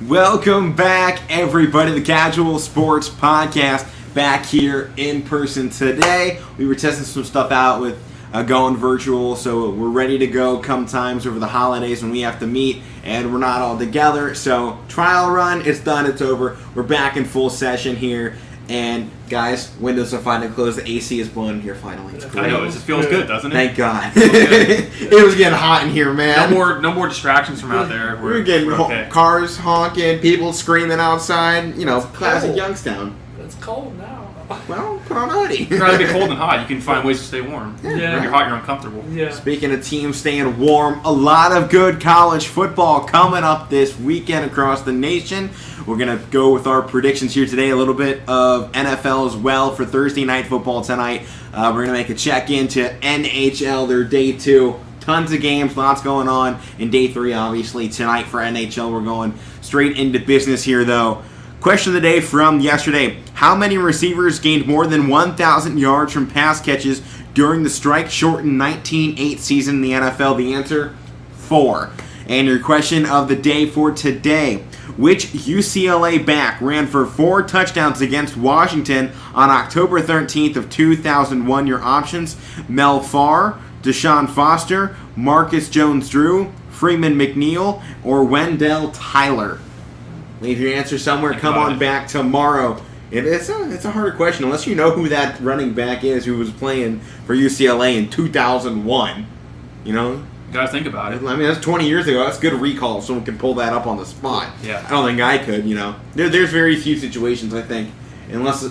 Welcome back, everybody, to the Casual Sports Podcast. Back here in person today. We were testing some stuff out with going virtual, so we're ready to go come times over the holidays when we have to meet and we're not all together. So trial run, it's done, it's over. We're back in full session here. And guys, windows are finally closed. The AC is blowing here finally. It's great. I know, it just feels good, doesn't it? Thank God. It was getting hot in here, man. No more distractions from out there. We're getting okay. Cars honking, people screaming outside. You know, It's classic cold. Youngstown. It's cold now. Well, put on a hoodie. You'd rather be cold than hot. You can find ways to stay warm. Yeah. If you're hot, you're uncomfortable. Yeah. Speaking of teams staying warm, a lot of good college football coming up this weekend across the nation. We're going to go with our predictions here today, a little bit of NFL as well for Thursday night football tonight. We're going to make a check-in to NHL, their day 2. Tons of games, lots going on. In day 3, obviously, tonight for NHL. We're going straight into business here, though. Question of the day from yesterday. How many receivers gained more than 1,000 yards from pass catches during the strike-shortened 19-8 season in the NFL? The answer, 4. And your question of the day for today. Which UCLA back ran for 4 touchdowns against Washington on October 13th of 2001? Your options, Mel Farr, Deshaun Foster, Marcus Jones-Drew, Freeman McNeil, or Wendell Tyler. Leave your answer somewhere. Come on back tomorrow. It's a harder question unless you know who that running back is who was playing for UCLA in 2001. You know? You gotta think about it. I mean, that's 20 years ago. That's good recall. Someone can pull that up on the spot. Yeah. I don't think I could, you know. There's very few situations, I think, unless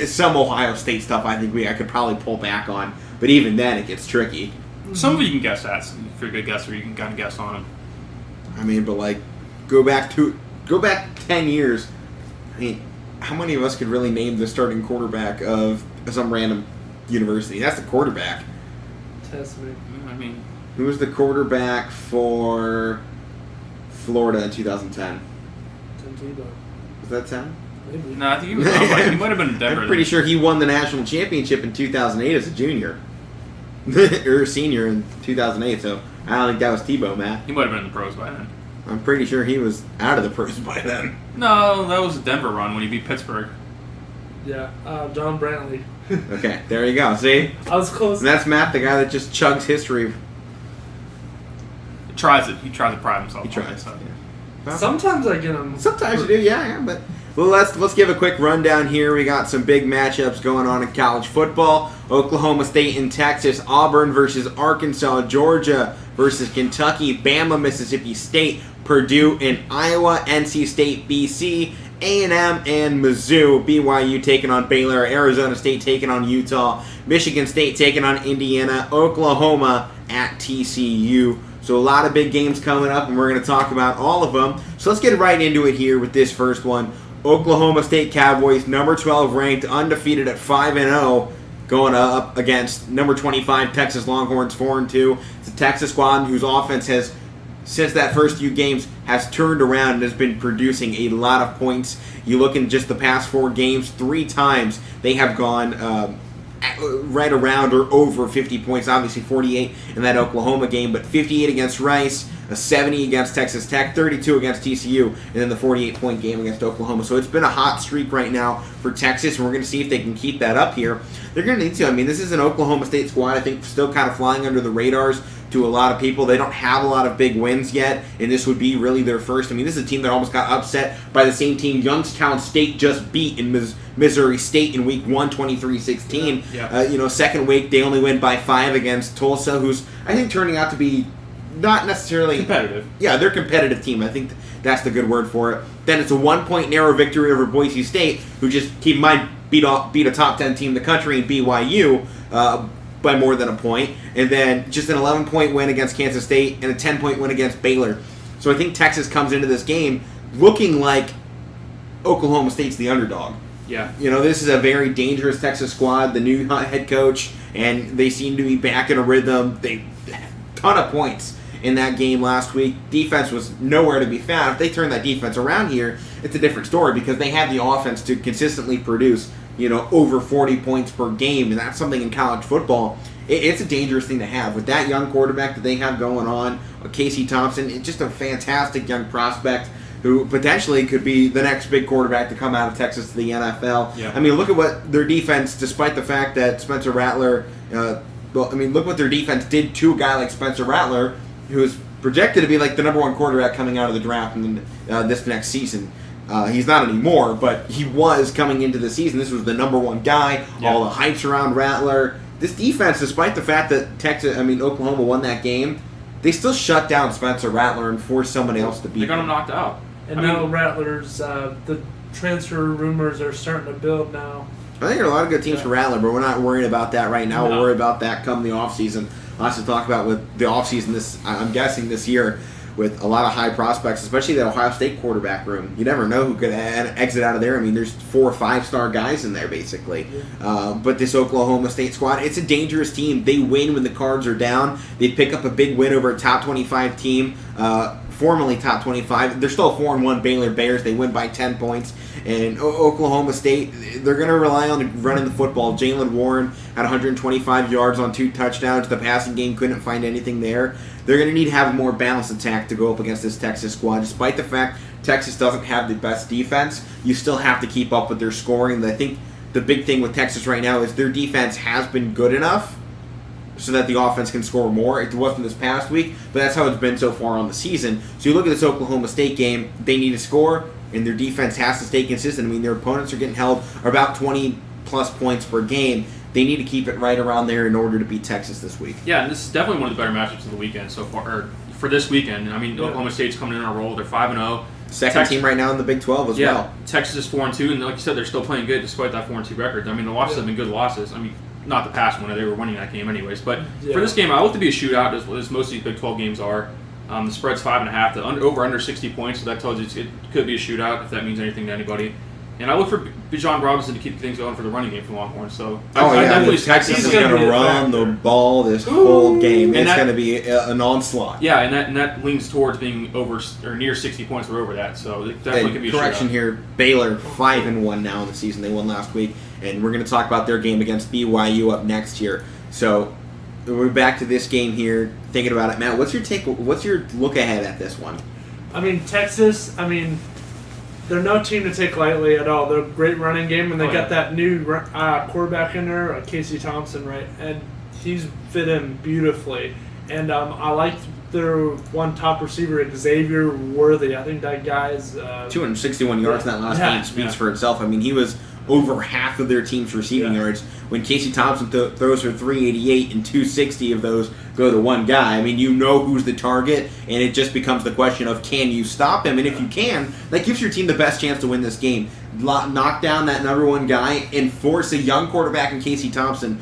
some Ohio State stuff I think I could probably pull back on. But even then, it gets tricky. Some of it you can guess at. If you're a good guesser, you can kind of guess on it. I mean, but like, go back 10 years. I mean, how many of us could really name the starting quarterback of some random university? That's the quarterback. Test me. I mean, Who was the quarterback for Florida in 2010? Tim Tebow. Was that 10? Maybe. no, I think he was. He might have been in Denver. I'm pretty sure he won the national championship in 2008 as a junior. Or a senior in 2008, so I don't think that was Tebow, Matt. He might have been in the pros by then. I'm pretty sure he was out of the pros by then. No, that was a Denver run when he beat Pittsburgh. Yeah. John Brantley. Okay, there you go. See? I was close. And that's Matt, the guy that just chugs history. He tries it. He tries to pride himself. He on tries. it, so. Yeah. Sometimes I get them. Sometimes you do, yeah, but well, let's give a quick rundown here. We got some big matchups going on in college football. Oklahoma State and Texas, Auburn versus Arkansas, Georgia versus Kentucky, Bama, Mississippi State, Purdue and Iowa, NC State, BC, A&M and Mizzou, BYU taking on Baylor, Arizona State taking on Utah, Michigan State taking on Indiana, Oklahoma at TCU. So a lot of big games coming up, and we're going to talk about all of them. So let's get right into it here with this first one. Oklahoma State Cowboys, number 12 ranked, undefeated at 5-0, going up against number 25 Texas Longhorns, 4-2. It's a Texas squad whose offense has, since that first few games, has turned around and has been producing a lot of points. You look in just the past 4 games, 3 times they have gone right around or over 50 points. Obviously 48 in that Oklahoma game, but 58 against Rice, a 70 against Texas Tech, 32 against TCU, and then the 48-point game against Oklahoma. So it's been a hot streak right now for Texas, and we're going to see if they can keep that up here. They're going to need to. I mean, this is an Oklahoma State squad, I think, still kind of flying under the radars to a lot of people. They don't have a lot of big wins yet, and this would be really their first. I mean, this is a team that almost got upset by the same team Youngstown State just beat in Missouri State in week 1, 23-16. Yeah. Second week, they only win by 5 against Tulsa, who's, I think, turning out to be not necessarily Competitive. Yeah, they're a competitive team. I think that's the good word for it. Then it's a 1-point narrow victory over Boise State, who just, keep in mind, beat a top 10 team in the country in BYU by more than a point. And then just an 11-point win against Kansas State and a 10-point win against Baylor. So I think Texas comes into this game looking like Oklahoma State's the underdog. Yeah. You know, this is a very dangerous Texas squad, the new head coach, and they seem to be back in a rhythm. They ton of points in that game last week. Defense was nowhere to be found. If they turn that defense around here, it's a different story because they have the offense to consistently produce, over 40 points per game, and that's something in college football. It's a dangerous thing to have. With that young quarterback that they have going on, Casey Thompson, it's just a fantastic young prospect. who potentially could be the next big quarterback to come out of Texas to the NFL. Yeah. I mean, look at what their defense, despite the fact that Spencer Rattler, look what their defense did to a guy like Spencer Rattler, who is projected to be like the number one quarterback coming out of the draft in this next season. He's not anymore, but he was coming into the season. This was the number one guy. Yeah. All the hypes around Rattler. This defense, despite the fact that Oklahoma won that game, they still shut down Spencer Rattler and forced someone else to beat They got him him. knocked out. And now Rattlers, the transfer rumors are starting to build now. I think there are a lot of good teams for Rattler, but we're not worried about that right now. No. We'll worry about that come the offseason. Lots to talk about with the offseason I'm guessing this year, with a lot of high prospects, especially the Ohio State quarterback room. You never know who could exit out of there. I mean, there's 4 or 5-star guys in there, basically. But this Oklahoma State squad, it's a dangerous team. They win when the cards are down. They pick up a big win over a top 25 team, formerly top 25. They're still 4-1 Baylor Bears. They win by 10 points. And Oklahoma State, they're going to rely on running the football. Jalen Warren had 125 yards on 2 touchdowns. The passing game couldn't find anything there. They're going to need to have a more balanced attack to go up against this Texas squad. Despite the fact Texas doesn't have the best defense, you still have to keep up with their scoring. I think the big thing with Texas right now is their defense has been good enough so that the offense can score more. It wasn't this past week, but that's how it's been so far on the season. So you look at this Oklahoma State game, they need to score, and their defense has to stay consistent. I mean, their opponents are getting held about 20-plus points per game. They need to keep it right around there in order to beat Texas this week. Yeah, and this is definitely one of the better matchups of the weekend so far, or for this weekend. I mean, Oklahoma State's coming in on a roll. They're 5-0. Second team right now in the Big 12 as well. Texas is 4-2, and like you said, they're still playing good despite that 4-2 record. I mean, the losses have been good losses. I mean, not the past one; they were winning that game anyways. But for this game, I hope to be a shootout, as most of these Big 12 games are. The spread's 5.5. The over/under 60 points, so that tells you it could be a shootout if that means anything to anybody. And I look for Bijan Robinson to keep things going for the running game for Longhorns. So Texas is going to run the ball this whole game. It's going to be an onslaught. Yeah, and that leans towards being over or near 60 points or over that. So it definitely could be a correction shootout. Here, Baylor 5-1 now in the season. They won last week, and we're going to talk about their game against BYU up next here. So we're back to this game here, thinking about it. Matt, what's your take? What's your look ahead at this one? I mean, Texas. I mean, they're no team to take lightly at all. They're a great running game, and they got that new quarterback in there, Casey Thompson, right? And he's fit in beautifully. And I liked their one top receiver, Xavier Worthy. I think that guy's 261 yards in that last game speaks for itself. I mean, he was over half of their team's receiving yards. When Casey Thompson throws for 388 and 260 of those go to one guy, I mean, you know who's the target, and it just becomes the question of can you stop him? And if you can, that gives your team the best chance to win this game. Knock down that number one guy and force a young quarterback in Casey Thompson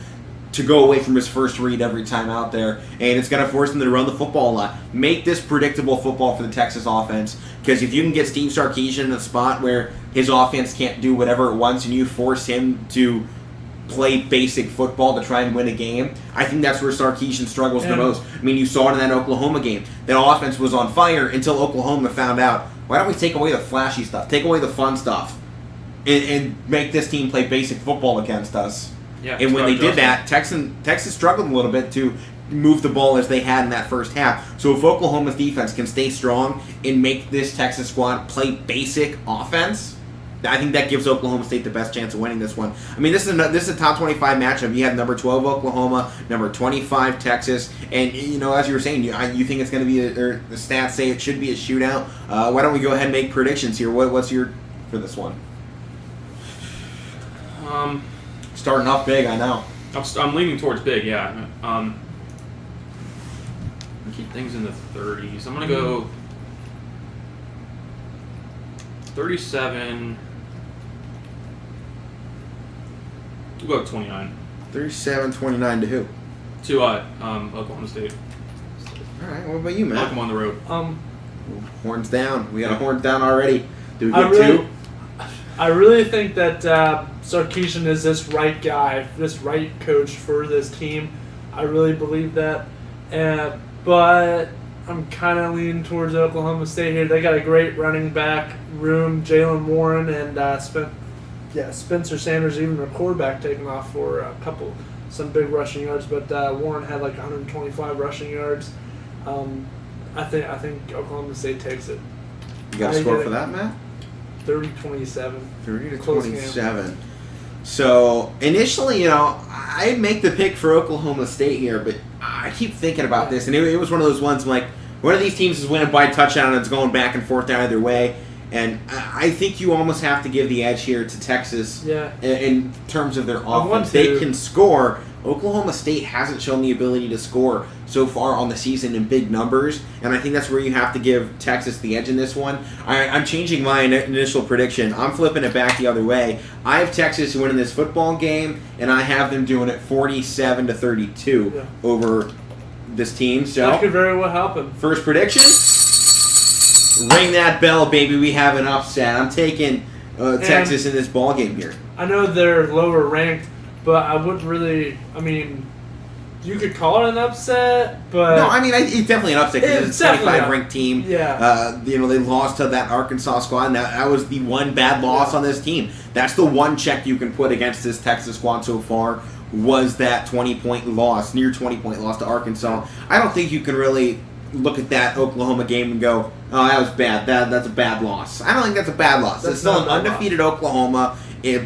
to go away from his first read every time out there, and it's going to force them to run the football a lot. Make this predictable football for the Texas offense, because if you can get Steve Sarkisian in a spot where his offense can't do whatever it wants and you force him to play basic football to try and win a game, I think that's where Sarkisian struggles the most. I mean, you saw it in that Oklahoma game. That offense was on fire until Oklahoma found out, why don't we take away the flashy stuff, take away the fun stuff, and make this team play basic football against us. Yeah, and when they did that, Texas struggled a little bit to move the ball as they had in that first half. So if Oklahoma's defense can stay strong and make this Texas squad play basic offense, I think that gives Oklahoma State the best chance of winning this one. I mean, this is a top 25 matchup. You have number 12 Oklahoma, number 25 Texas, and as you were saying, you think it's going to be the stats say it should be a shootout. Why don't we go ahead and make predictions here? What's your for this one? Starting off big, I know. I'm leaning towards big, yeah. I'm keep things in the 30s. I'm going to go 37. We'll go 29. 37-29 to who? To Oklahoma State. All right, what about you, Matt? Welcome on the road. Horns down. We got a horns down already. Do we get two? I really think that Sarkisian is this right guy, this right coach for this team. I really believe that. But I'm kind of leaning towards Oklahoma State here. They got a great running back room, Jalen Warren and Spencer Sanders, even their quarterback, taking off for some big rushing yards. But Warren had like 125 rushing yards. I think Oklahoma State takes it. You got a score for that, Matt? 30-27. 30-27. So initially, I make the pick for Oklahoma State here, but I keep thinking about this, and it was one of those ones like, one of these teams is winning by a touchdown and it's going back and forth either way. And I think you almost have to give the edge here to Texas in terms of their offense. They can score. Oklahoma State hasn't shown the ability to score so far on the season in big numbers, and I think that's where you have to give Texas the edge in this one. I'm changing my initial prediction. I'm flipping it back the other way. I have Texas winning this football game, and I have them doing it 47-32 over this team. So that could very well happen. First prediction. Ring that bell, baby. We have an upset. I'm taking Texas in this ball game here. I know they're lower ranked, but I wouldn't really. I mean, you could call it an upset, but no, I mean it's definitely an upset because it's a 25 ranked team. Yeah. They lost to that Arkansas squad, and that was the one bad loss on this team. That's the one check you can put against this Texas squad so far. Was that 20-point loss, near 20-point loss to Arkansas? I don't think you can really look at that Oklahoma game and go, oh, that was bad. That's a bad loss. I don't think that's a bad loss. It's still an undefeated Oklahoma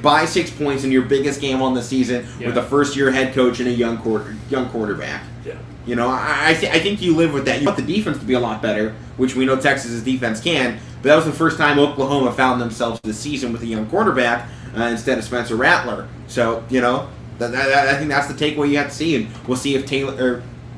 by 6 points in your biggest game on the season with a first-year head coach and a young quarterback. Yeah. I think you live with that. You want the defense to be a lot better, which we know Texas's defense can, but that was the first time Oklahoma found themselves this season with a young quarterback instead of Spencer Rattler. So, I think that's the takeaway you have to see, and we'll see if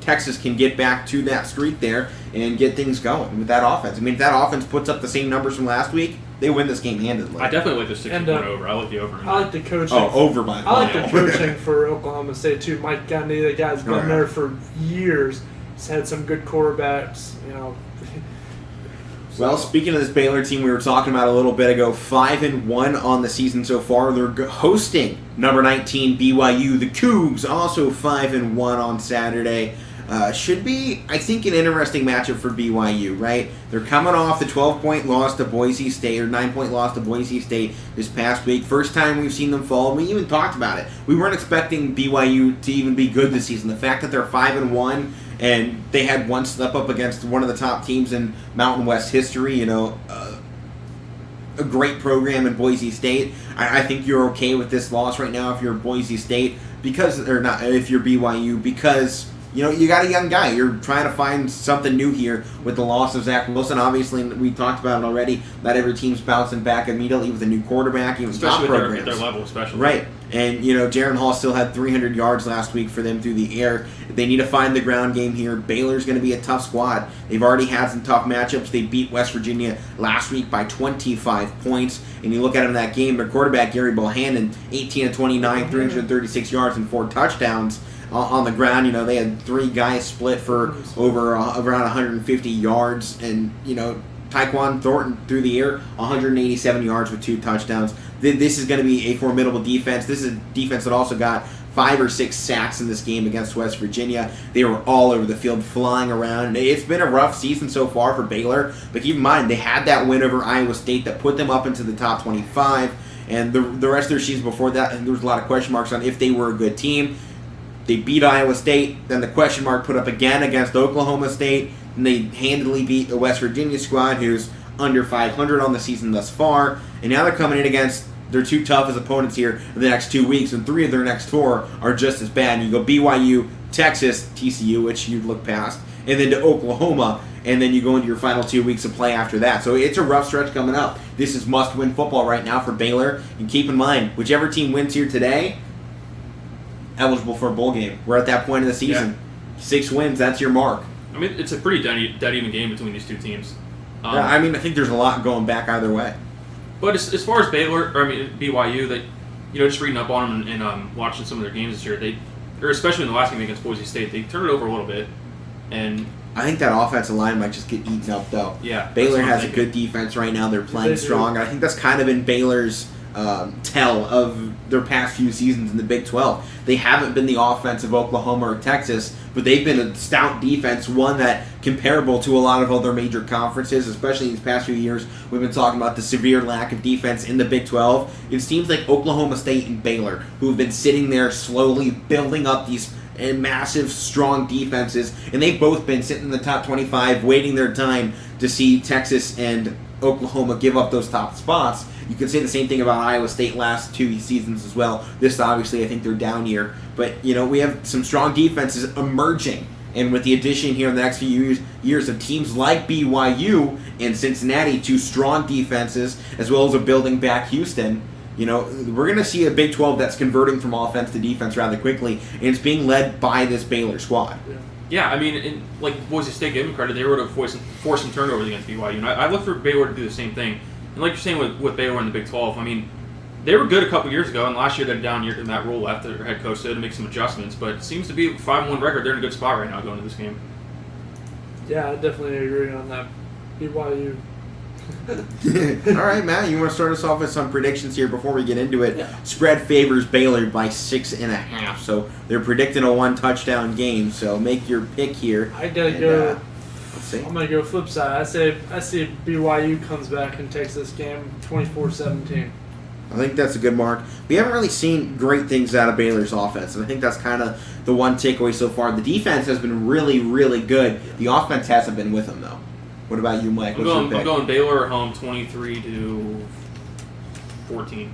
Texas can get back to that streak there and get things going with that offense. I mean, if that offense puts up the same numbers from last week, they win this game handedly. I definitely like the 60-point over. I like the over. I like the coaching. Oh, over by I like the coaching for Oklahoma State too. Mike Gundy, the guy's been there for years. He's had some good quarterbacks. Well, speaking of this Baylor team we were talking about a little bit ago, 5-1 on the season so far. They're hosting number 19 BYU. The Cougs also 5-1 on Saturday. Should be, I think, an interesting matchup for BYU, right? They're coming off the 12-point loss to Boise State, or 9-point loss to Boise State this past week. First time we've seen them fall. We even talked about it. We weren't expecting BYU to even be good this season. The fact that they're 5-1 and they had one slip up against one of the top teams in Mountain West history, a great program in Boise State. I think you're okay with this loss right now if you're Boise State, if you're BYU, because you got a young guy. You're trying to find something new here with the loss of Zach Wilson. Obviously, we talked about it already. Not every team's bouncing back immediately with a new quarterback, even especially top programs. At their level, especially. Right. And, Jaron Hall still had 300 yards last week for them through the air. They need to find the ground game here. Baylor's going to be a tough squad. They've already had some tough matchups. They beat West Virginia last week by 25 points. And you look at them in that game, their quarterback, Gary Bohannon, 18-29, 336 yards and 4 touchdowns. On the ground, they had 3 guys split for over around 150 yards, and Tyquan Thornton through the air, 187 yards with 2 touchdowns. This is going to be a formidable defense. This is a defense that also got 5 or 6 sacks in this game against West Virginia. They were all over the field, flying around. It's been a rough season so far for Baylor, but keep in mind they had that win over Iowa State that put them up into the top 25, and the rest of their season before that, and there was a lot of question marks on if they were a good team. They beat Iowa State, then the question mark put up again against Oklahoma State, and they handily beat the West Virginia squad, who's under 500 on the season thus far, and now they're coming in against their 2 toughest opponents here in the next 2 weeks, and 3 of their next 4 are just as bad. And you go BYU, Texas, TCU, which you'd look past, and then to Oklahoma, and then you go into your final 2 weeks of play after that. So it's a rough stretch coming up. This is must-win football right now for Baylor, and keep in mind, whichever team wins here today, eligible for a bowl game. We're at that point of the season. 6 wins, that's your mark. I mean, it's a pretty dead even game between these 2 teams. I think there's a lot going back either way. But as far as BYU, they, just reading up on them and watching some of their games this year, especially in the last game against Boise State, they turned it over a little bit, and I think that offensive line might just get eaten up, though. Yeah, Baylor has a good defense right now. They're playing strong. I think that's kind of been Baylor's tell of their past few seasons in the Big 12. They haven't been the offense of Oklahoma or Texas, but they've been a stout defense, one that comparable to a lot of other major conferences, especially in these past few years. We've been talking about the severe lack of defense in the Big 12. It seems like Oklahoma State and Baylor, who have been sitting there slowly building up these massive, strong defenses, and they've both been sitting in the top 25, waiting their time to see Texas and Oklahoma give up those top spots. You can say the same thing about Iowa State last 2 seasons as well. This, obviously, I think they're down year. But, we have some strong defenses emerging. And with the addition here in the next few years of teams like BYU and Cincinnati, 2 strong defenses, as well as a building back Houston, we're going to see a Big 12 that's converting from offense to defense rather quickly. And it's being led by this Baylor squad. Yeah, I mean, like Boise State, give them credit, they were able to force some turnovers against BYU. And I look for Baylor to do the same thing. And like you're saying with Baylor in the Big 12, I mean, they were good a couple years ago, and last year they had down year in that role after their head coach said to make some adjustments. But it seems to be a 5-1 record. They're in a good spot right now going into this game. Yeah, I definitely agree on that. BYU. All right, Matt, you want to start us off with some predictions here before we get into it? Yeah. Spread favors Baylor by 6.5, so they're predicting a 1-touchdown game. So make your pick here. I gotta go. Let's see. I'm gonna go flip side. I see BYU comes back and takes this game 24-17. I think that's a good mark. We haven't really seen great things out of Baylor's offense, and I think that's kind of the one takeaway so far. The defense has been really, really good. The offense hasn't been with them, though. What about you, Mike? I'm going Baylor at home 23-14.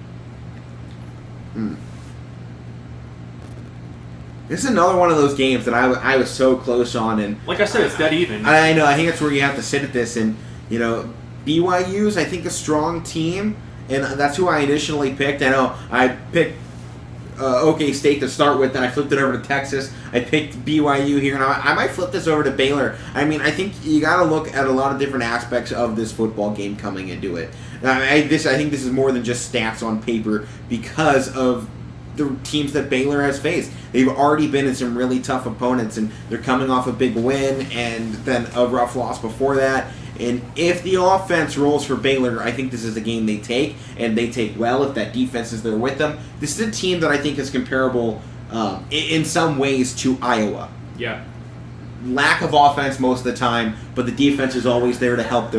This is another one of those games that I was so close on, and like I said, it's dead even. I know. I think that's where you have to sit at this, and BYU's I think a strong team, and that's who I initially picked. I know I picked OK State to start with, then I flipped it over to Texas. I picked BYU here, and I might flip this over to Baylor. I mean, I think you got to look at a lot of different aspects of this football game coming into it. I think this is more than just stats on paper because of the teams that Baylor has faced. They've already been in some really tough opponents, and they're coming off a big win and then a rough loss before that. And if the offense rolls for Baylor, I think this is a game they take, and they take well if that defense is there with them. This is a team that I think is comparable in some ways to Iowa. Yeah. Lack of offense most of the time, but the defense is always there to help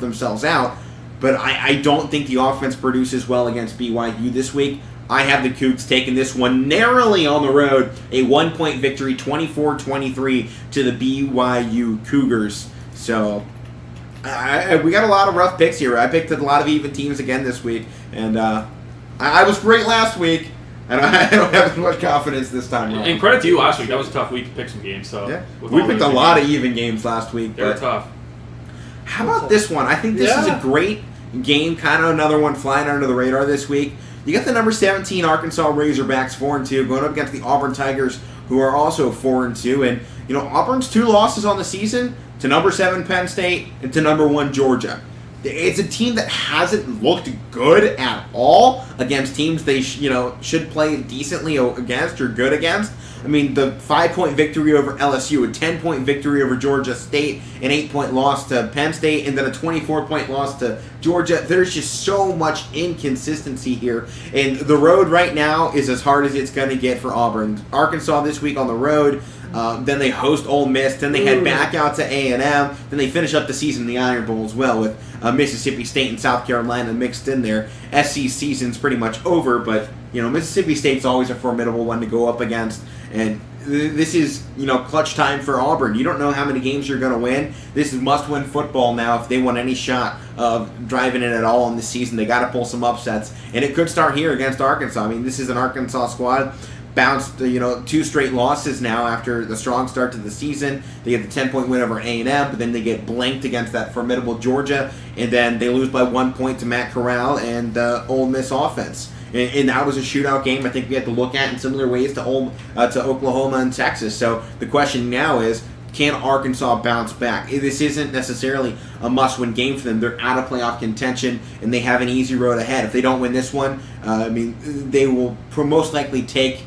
themselves out. But I don't think the offense produces well against BYU this week. I have the Cougs taking this one narrowly on the road, a 1-point victory, 24-23 to the BYU Cougars. So we got a lot of rough picks here. I picked a lot of even teams again this week, and I was great last week, and I don't have as much confidence this time around. And credit to you last week. That was a tough week to pick some games. So yeah. We picked a lot of even games last week. They were tough. How about this one? I think this is a great game, kind of another one flying under the radar this week. You got the number 17 Arkansas Razorbacks 4-2 going up against the Auburn Tigers, who are also 4-2. And Auburn's 2 losses on the season to number 7 Penn State and to number 1 Georgia. It's a team that hasn't looked good at all against teams they should play decently against or good against. I mean, the 5-point victory over LSU, a 10-point victory over Georgia State, an 8-point loss to Penn State, and then a 24-point loss to Georgia. There's just so much inconsistency here. And the road right now is as hard as it's going to get for Auburn. Arkansas this week on the road. Then they host Ole Miss. Then they head back out to A&M. Then they finish up the season in the Iron Bowl as well with Mississippi State and South Carolina mixed in there. SC season's pretty much over, but Mississippi State's always a formidable one to go up against. And this is, clutch time for Auburn. You don't know how many games you're going to win. This is must-win football now if they want any shot of driving it at all in the season. They got to pull some upsets. And it could start here against Arkansas. I mean, this is an Arkansas squad. Bounced, 2 straight losses now after the strong start to the season. They get the 10-point win over A&M, but then they get blanked against that formidable Georgia, and then they lose by 1 point to Matt Corral and Ole Miss offense. And that was a shootout game I think we had to look at in similar ways to Oklahoma and Texas. So the question now is, can Arkansas bounce back? This isn't necessarily a must-win game for them. They're out of playoff contention, and they have an easy road ahead. If they don't win this one, they will most likely take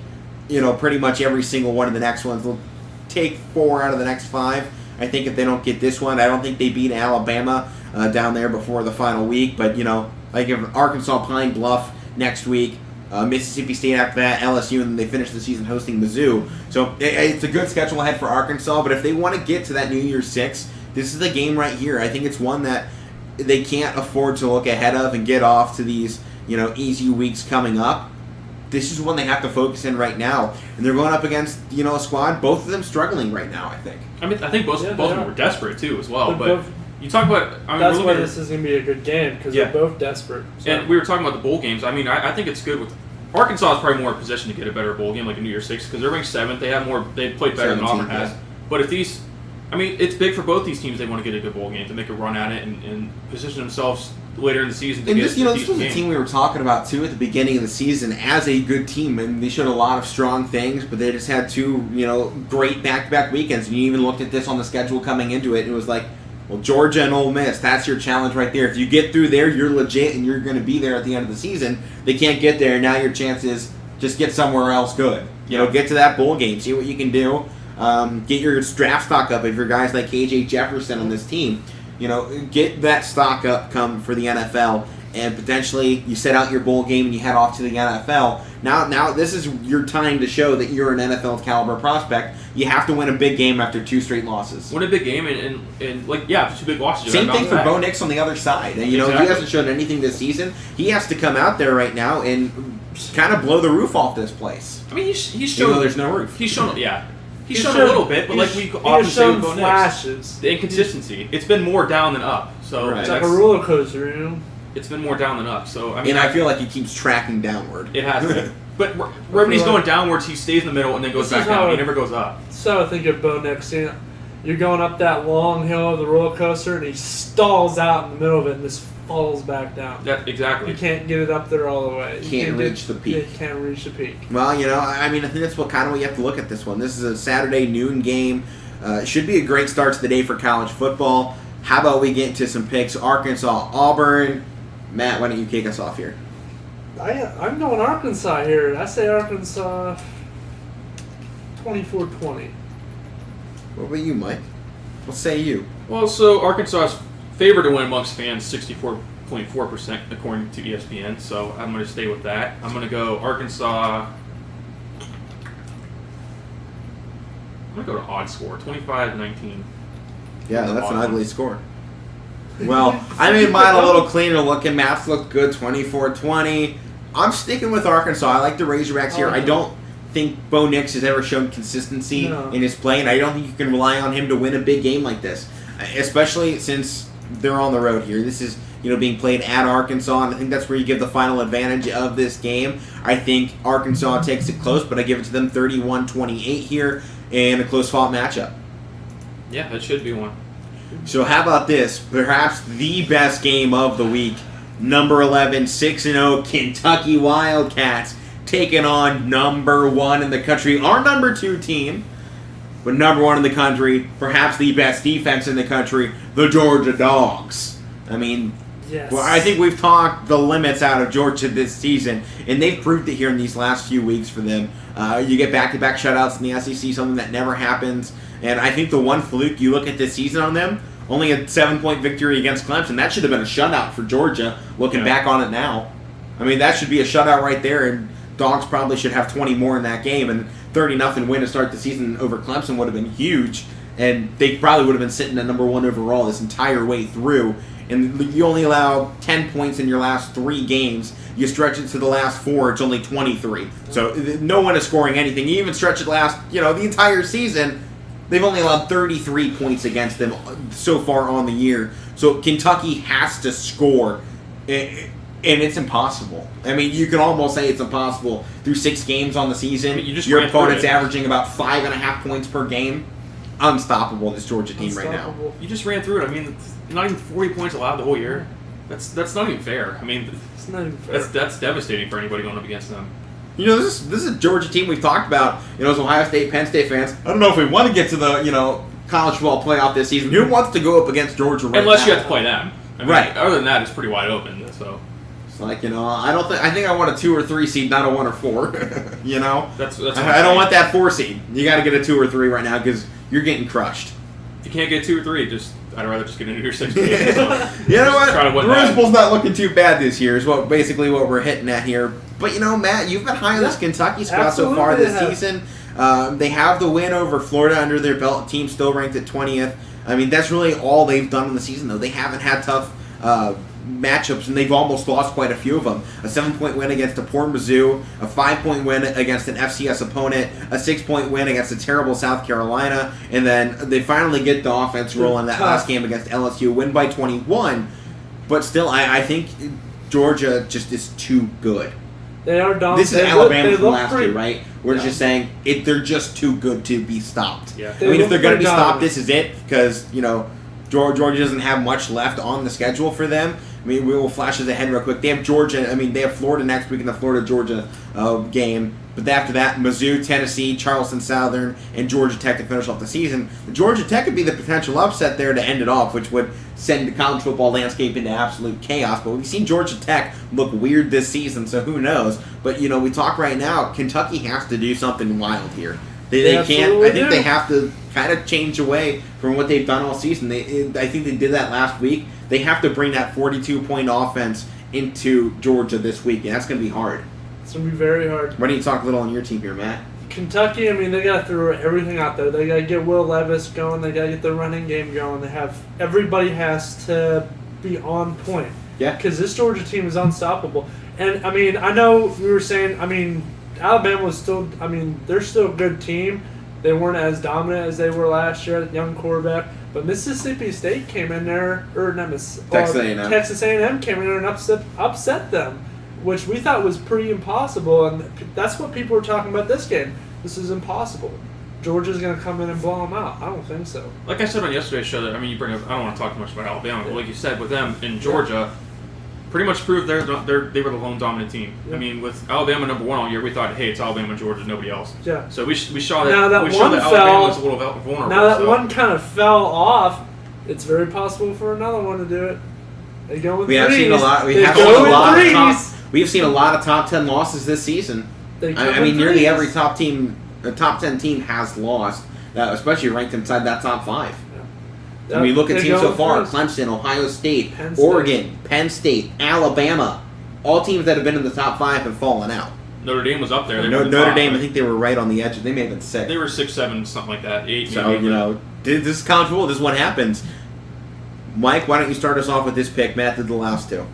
pretty much every single one of the next ones. They'll take 4 out of the next 5. I think if they don't get this one, I don't think they beat Alabama down there before the final week. But, like if Arkansas Pine Bluff next week, Mississippi State after that, LSU, and then they finish the season hosting Mizzou. So it's a good schedule ahead for Arkansas. But if they want to get to that New Year's 6, this is the game right here. I think it's one that they can't afford to look ahead of and get off to these, easy weeks coming up. This is one they have to focus in right now. And they're going up against, a squad, both of them struggling right now, I think. I mean, I think both of them were desperate, too, as well. But You talk about. I mean, That's why this is going to be a good game because they're both desperate. So. And we were talking about the bowl games. I mean, I think it's good with Arkansas is probably more in position to get a better bowl game like a New Year's Six because they're ranked 7th. They have more. They played better than Auburn has. But if these, I mean, it's big for both these teams. They want to get a good bowl game to make a run at it and position themselves later in the season to and get this, this was a team we were talking about too at the beginning of the season as a good team, and they showed a lot of strong things, but they just had 2 great back-to-back weekends. And you even looked at this on the schedule coming into it, and it was like, well, Georgia and Ole Miss, that's your challenge right there. If you get through there, you're legit and you're going to be there at the end of the season. They can't get there, and now your chance is just get somewhere else good. Get to that bowl game, see what you can do. Get your draft stock up if you're guys like KJ Jefferson on this team. Get that stock up come for the NFL, and potentially you set out your bowl game and you head off to the NFL. Now this is your time to show that you're an NFL caliber prospect. You have to win a big game after 2 straight losses. Win a big game and 2 big losses. Same thing for Bo Nix on the other side. And, he hasn't shown anything this season. He has to come out there right now and kind of blow the roof off this place. I mean, he's shown there's no roof. He's shown He's shown a little bit, but like we often say with Bo Nix, flashes. The inconsistency. It's been more down than up. So It's like a roller coaster, It's been more down than up. So I mean, I feel like he keeps tracking downward. It has been. But when he's going downwards, he stays in the middle and then goes back down. He never goes up. So I think of Bo Nix. You're going up that long hill of the roller coaster, and he stalls out in the middle of it and just falls back down. Exactly. You can't get it up there all the way. You can't reach the peak. You can't reach the peak. Well, I think that's what you have to look at this one. This is a Saturday noon game. Should be a great start to the day for college football. How about we get into some picks? Arkansas, Auburn. Matt, why don't you kick us off here? I'm going Arkansas here. I say Arkansas 24-20. What about you, Mike? What say you? Well, so Arkansas is favored to win amongst fans 64.4% according to ESPN, so I'm going to stay with that. I'm going to go Arkansas. I'm going to go to odd score, 25-19. Yeah, that's an ugly score. Well, I made mine a little cleaner looking. Matt's looked good, 24-20. I'm sticking with Arkansas. I like the Razorbacks here. I don't think Bo Nix has ever shown consistency in his play, and I don't think you can rely on him to win a big game like this, especially since they're on the road here. This is being played at Arkansas, and I think that's where you give the final advantage of this game. I think Arkansas takes it close, but I give it to them 31-28 here in a close-fought matchup. Yeah, that should be one. So how about this? Perhaps the best game of the week. Number 11, 6-0 Kentucky Wildcats taking on number 1 in the country, our number 2 team, but number 1 in the country, perhaps the best defense in the country, the Georgia Dogs. I mean, yes. Well, I think we've talked the limits out of Georgia this season, and they've proved it here in these last few weeks for them. You get back-to-back shutouts in the SEC, something that never happens. And I think the one fluke, you look at this season on them, only a 7-point victory against Clemson. That should have been a shutout for Georgia, looking back on it now. I mean, that should be a shutout right there, and Dogs probably should have 20 more in that game. And 30-0 win to start the season over Clemson would have been huge. And they probably would have been sitting at number 1 overall this entire way through. And you only allow 10 points in your last 3 games. You stretch it to the last 4, it's only 23. So no one is scoring anything. You even stretch it the entire season, they've only allowed 33 points against them so far on the year. So Kentucky has to score, and it's impossible. I mean, you can almost say it's impossible through 6 games on the season. Your opponent's averaging about 5.5 points per game. Unstoppable, this Georgia team right now. You just ran through it. I mean, not even 40 points allowed the whole year. That's not even fair. I mean, it's not even fair. That's devastating for anybody going up against them. This is a Georgia team we've talked about, as Ohio State, Penn State fans. I don't know if we want to get to the, college football playoff this season. Who wants to go up against Georgia right Unless now? you have to play them. I mean, right. Other than that, it's pretty wide open, so. It's like, I think I want a 2 or 3 seed, not a 1 or 4, That's I don't want that 4 seed. You got to get a 2 or 3 right now because you're getting crushed. If you can't get 2 or 3, I'd rather just get into your 6 games. So you know what? The Rose Bowl's not looking too bad this year is basically what we're hitting at here. But, Matt, you've been high on this Kentucky spot so far this season. They have the win over Florida under their belt. Team still ranked at 20th. I mean, that's really all they've done in the season, though. They haven't had tough matchups, and they've almost lost quite a few of them. A 7-point win against a poor Mizzou, a 5-point win against an FCS opponent, a 6-point win against a terrible South Carolina, and then they finally get the offense rolling that last game against LSU, win by 21. But still, I think Georgia just is too good. They are dominant. This is Alabama from last year, right? We're just saying they're just too good to be stopped. Yeah. I mean, if they're going to be stopped, this is it, because, Georgia doesn't have much left on the schedule for them. I mean, we will flash this ahead real quick. They have Georgia. I mean, they have Florida next week in the Florida-Georgia game. But after that, Mizzou, Tennessee, Charleston Southern, and Georgia Tech to finish off the season. Georgia Tech could be the potential upset there to end it off, which would send the college football landscape into absolute chaos. But we've seen Georgia Tech look weird this season, so who knows? But, we talk right now, Kentucky has to do something wild here. They can't. I think they have to kind of change away from what they've done all season. I think they did that last week. They have to bring that 42-point offense into Georgia this week, and that's going to be hard. It's going to be very hard. Why don't you talk a little on your team here, Matt? Kentucky, I mean, they got to throw everything out there. They got to get Will Levis going. They got to get the running game going. Everybody has to be on point. Yeah. Because this Georgia team is unstoppable. And, I mean, I know we were saying, Alabama was still, they're still a good team. They weren't as dominant as they were last year at young quarterback. But Mississippi State came in there, Texas A&M came in there and upset them, which we thought was pretty impossible. And that's what people were talking about this game. This is impossible. Georgia's going to come in and blow them out. I don't think so. Like I said on yesterday's show, you bring up, I don't want to talk too much about Alabama, but like you said, with them in Georgia, pretty much proved they were the lone dominant team. Yeah. I mean, with Alabama number 1 all year, we thought, hey, it's Alabama and Georgia, nobody else. Yeah. So we saw that. Now that we one that fell. Alabama was a little vulnerable. Now that one kind of fell off, it's very possible for another one to do it. They go with threes. Have seen a lot. We have seen a lot of top 10 losses this season. Nearly every top 10 team has lost, especially ranked inside that top 5. I mean, look at teams so far: Clemson, Ohio State, Oregon, Penn State, Alabama. All teams that have been in the top 5 have fallen out. Notre Dame was up there. Notre Dame, I think they were right on the edge. They may have been 6. They were 6, 7, something like that. 8. So maybe. This is college football. This is what happens. Mike, why don't you start us off with this pick? Matt did the last 2.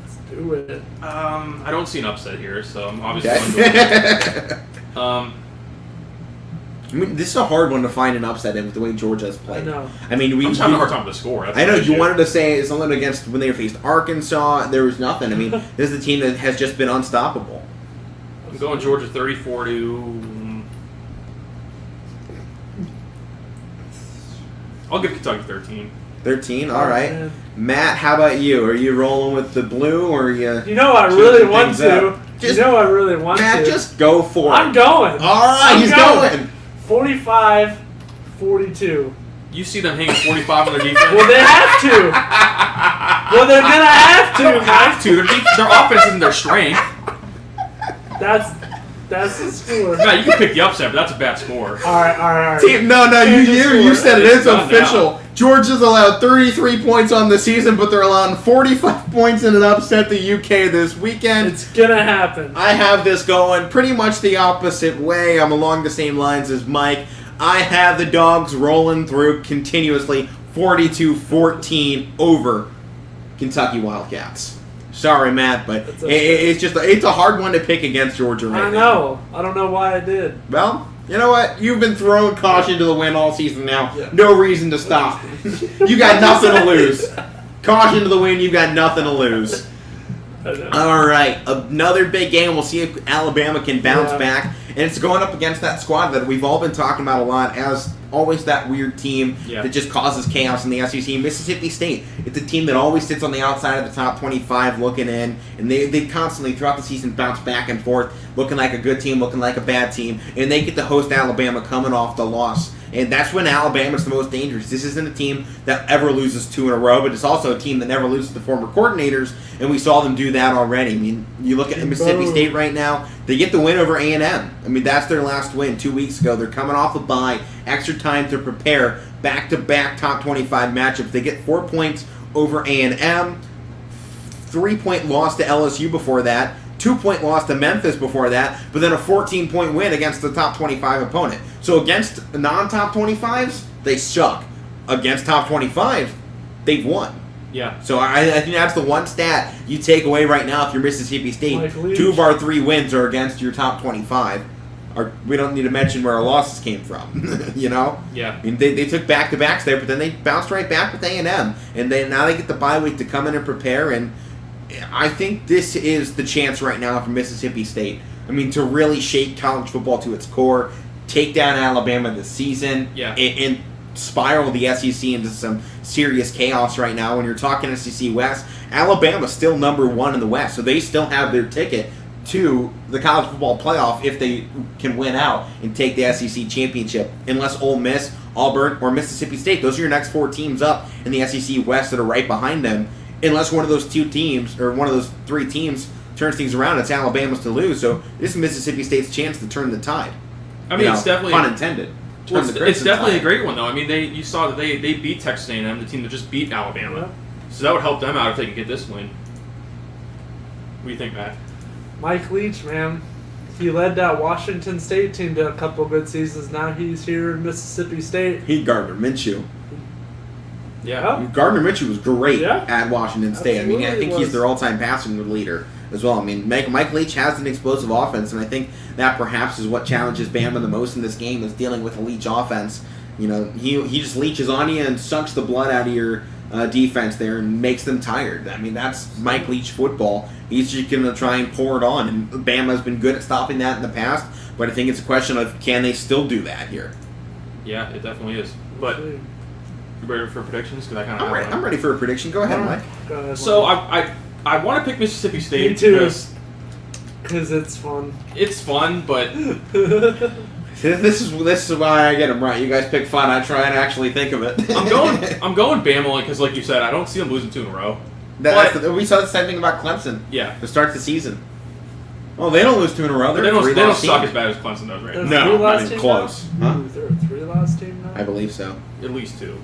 Let's do it. I don't see an upset here, so I'm obviously this is a hard one to find an upset in with the way Georgia has played. I know. I'm having a hard time with the score. I know you wanted to say something against when they faced Arkansas. There was nothing. This is a team that has just been unstoppable. I'm going Georgia 34 to. I'll give Kentucky 13. 13, all right. Man. Matt, how about you? Are you rolling with the blue, or are you? I really want to. I really want to. Matt, just go for it. I'm going. All right, he's going. 45-42. You see them hanging 45 on their defense? Well, they have to. They're gonna have to. They don't have to. Their offense isn't their strength. That's the score. No, you can pick the upset, but that's a bad score. All right. You said it. It's official. Now. Georgia's allowed 33 points on the season, but they're allowing 45 points in an upset the UK this weekend. It's gonna happen. I have this going pretty much the opposite way. I'm along the same lines as Mike. I have the Dogs rolling through continuously, 42-14 over Kentucky Wildcats. Sorry, Matt, but it's a hard one to pick against Georgia right now. I know. I don't know why I did. Well, you know what? You've been throwing caution to the wind all season now. Yeah. No reason to stop. You got nothing to lose. Caution to the wind. You got nothing to lose. All right, another big game. We'll see if Alabama can bounce back. And it's going up against that squad that we've all been talking about a lot as always that weird team that just causes chaos in the SEC. Mississippi State, it's a team that always sits on the outside of the top 25 looking in, and they constantly throughout the season bounce back and forth, looking like a good team, looking like a bad team, and they get to host Alabama coming off the loss. And that's when Alabama's the most dangerous. This isn't a team that ever loses 2 in a row, but it's also a team that never loses to former coordinators, and we saw them do that already. I mean, you look at Mississippi State right now, they get the win over A&M. I mean, that's their last win 2 weeks ago. They're coming off a bye, extra time to prepare, back-to-back top 25 matchups. They get 4 points over A&M, 3-point loss to LSU before that, 2-point loss to Memphis before that, but then a 14-point win against the top 25 opponent. So against non-top 25s, they suck. Against top 25s, they've won. Yeah. So I think that's the one stat you take away right now if you're Mississippi State. Mike Leach. 2 of our 3 wins are against your top 25. We don't need to mention where our losses came from, you know? Yeah. I mean, they took back-to-backs there, but then they bounced right back with A&M. And now they get the bye week to come in and prepare, and I think this is the chance right now for Mississippi State. I mean, to really shake college football to its core, take down Alabama this season, and spiral the SEC into some serious chaos right now. When you're talking SEC West, Alabama's still number 1 in the West, so they still have their ticket to the college football playoff if they can win out and take the SEC championship. Unless Ole Miss, Auburn, or Mississippi State, those are your next 4 teams up in the SEC West that are right behind them. Unless one of those 2 teams or one of those 3 teams turns things around, it's Alabama's to lose. So this is Mississippi State's chance to turn the tide. I mean, it's definitely pun intended. Well, it's definitely a great one though. I mean, you saw that they beat Texas A&M, the team that just beat Alabama. Yeah. So that would help them out if they could get this win. What do you think, Matt? Mike Leach, man. He led that Washington State team to a couple good seasons. Now he's here in Mississippi State. He Gardner Minshew. Yeah. Gardner Minshew was great Yeah. at Washington State. Absolutely I think he's their all-time passing leader as well. I mean, Mike Leach has an explosive offense, and I think that perhaps is what challenges Bama the most in this game is dealing with a Leach offense. You know, he just leeches on you and sucks the blood out of your defense there and makes them tired. I mean, that's Mike Leach football. He's just going to try and pour it on, and Bama's been good at stopping that in the past, but I think it's a question of can they still do that here? Yeah, it definitely is. But you ready for predictions? Because I'm ready for a prediction. Go ahead, Mike. Go ahead, So Mike. I want to pick Mississippi State Me too. because it's fun. it's fun, but This is why I get them right. You guys pick fun. I try and actually think of it. I'm going Bama because, like you said, I don't see them losing 2 in a row. We saw the same thing about Clemson. Yeah. To start the season. Well, they don't lose 2 in a row. They don't suck as bad as Clemson does right now. No, not even close. Huh? There are 3 last team now? I believe so. At least 2.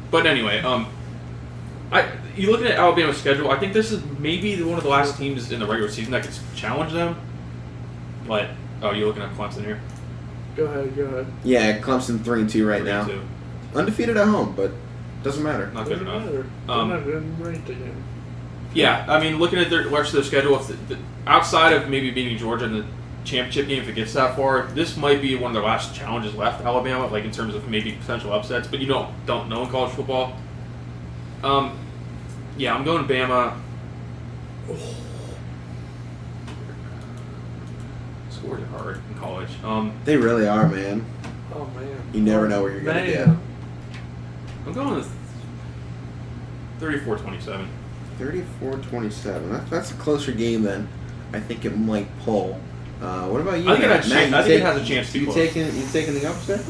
But anyway, you looking at Alabama's schedule, I think this is maybe one of the last teams in the regular season that could challenge them. But you're looking at Clemson here. Go ahead. Yeah, Clemson 3-2 right now. 3-2. Undefeated at home, but doesn't matter. Not good enough. They're not good ranked again. Yeah, I mean, looking at the rest of their schedule, outside of maybe beating Georgia in the championship game, if it gets that far, this might be one of their last challenges left, Alabama, like in terms of maybe potential upsets. But you don't know in college football. Yeah, I'm going Bama. Scores are hard in college. They really are, man. Oh, man. You never know where you're going to get. I'm going with 34-27. 34-27. That's a closer game than I think it might pull. What about you? I think it has a chance to be close. You taking the upset?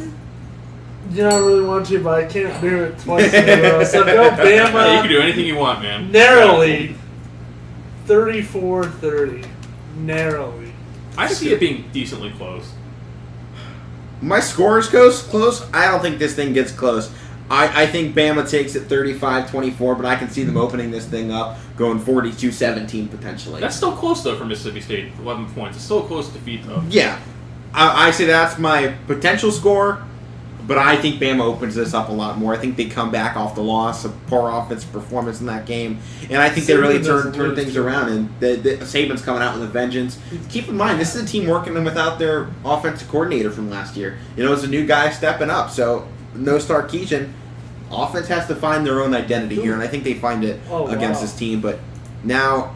Yeah, I really want to, but I can't do it twice in a row. So go Bama. You can do anything you want, man. Narrowly. 34-30. Narrowly. I see it being decently close. My score is close. I don't think this thing gets close. I think Bama takes it 35-24, but I can see them opening this thing up, going 42-17 potentially. That's still close, though, for Mississippi State. 11 points. It's still a close defeat, though. Yeah. I say that's my potential score, but I think Bama opens this up a lot more. I think they come back off the loss, a poor offensive performance in that game, and I think they really turn things around, and Saban's coming out with a vengeance. Keep in mind, this is a team working without their offensive coordinator from last year. It's a new guy stepping up, so no Sarkisian. Offense has to find their own identity here, and I think they find it against this team. But now,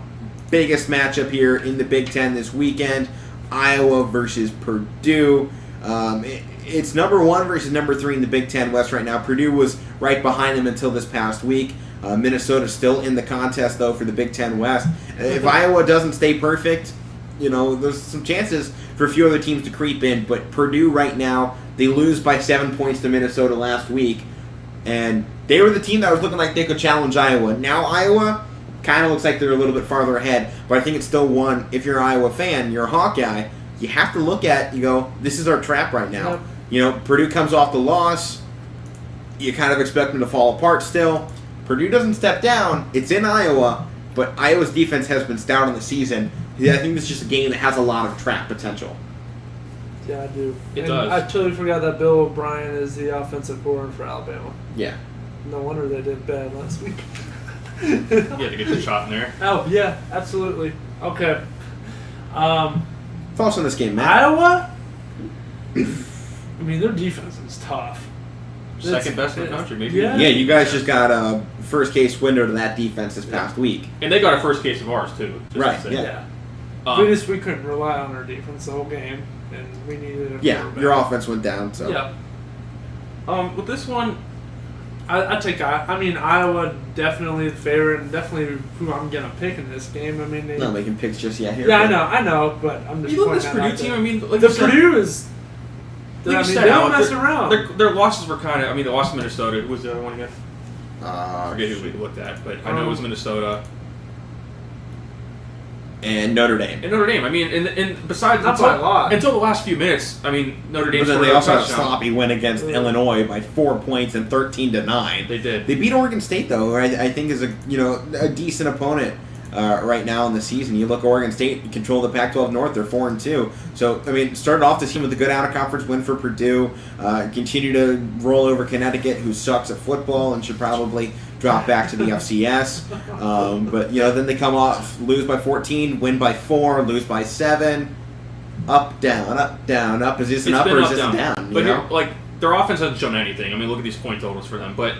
biggest matchup here in the Big Ten this weekend, Iowa versus Purdue. It's number 1 versus number 3 in the Big Ten West right now. Purdue was right behind them until this past week. Minnesota's still in the contest, though, for the Big Ten West. If Iowa doesn't stay perfect, there's some chances for a few other teams to creep in. But Purdue right now, they lose by 7 points to Minnesota last week. And they were the team that was looking like they could challenge Iowa. Now Iowa kind of looks like they're a little bit farther ahead. But I think it's still one, if you're an Iowa fan, you're a Hawkeye, you have to look at, this is our trap right now. Yep. Purdue comes off the loss. You kind of expect them to fall apart still. Purdue doesn't step down. It's in Iowa. But Iowa's defense has been stout in the season. I think this is just a game that has a lot of trap potential. Yeah, I do. It does. I totally forgot that Bill O'Brien is the offensive coordinator for Alabama. Yeah. No wonder they did bad last week. You had to get your shot in there. Oh, yeah, absolutely. Okay. Thoughts on this game, Matt? Iowa? I mean, their defense is tough. Second best in the country, maybe. Yeah. Yeah, you guys just got a first case window to that defense this past week. And they got a first case of ours, too. Right, to say. yeah. We couldn't rely on our defense the whole game, and we needed a quarterback. Your offense went down, so. Yeah. With this one, I take. I mean, Iowa definitely the favorite, and definitely who I'm gonna pick in this game. I mean, Not making picks just yet here. Yeah, I know, but I'm just. you look at this pointing Purdue out team. that I mean, like the you said, Purdue is. Like I you mean, said, they don't Alex, mess around. Their losses were kind of. I mean, they lost to Minnesota. Who was the other one again? I forget who we looked at, but I know it was Uh-huh. Minnesota. And Notre Dame. And Notre Dame. I mean, and besides Not by a lot. until the last few minutes, I mean, Notre Dame. But then scored they a also had a touchdown. sloppy win against Illinois by 4 points and 13-9. They did. They beat Oregon State though, I think is a decent opponent right now in the season. You look at Oregon State, control the Pac-12 North, they're 4-2. So I mean, started off the team with a good out-of-conference win for Purdue. Continue to roll over Connecticut, who sucks at football and should probably drop back to the FCS. But then they come off, lose by 14, win by 4, lose by 7. Up, down, up, down, up. Is this an It's up been or up, is this a down. down? But you know? like their offense hasn't shown anything. I mean, look at these point totals for them. But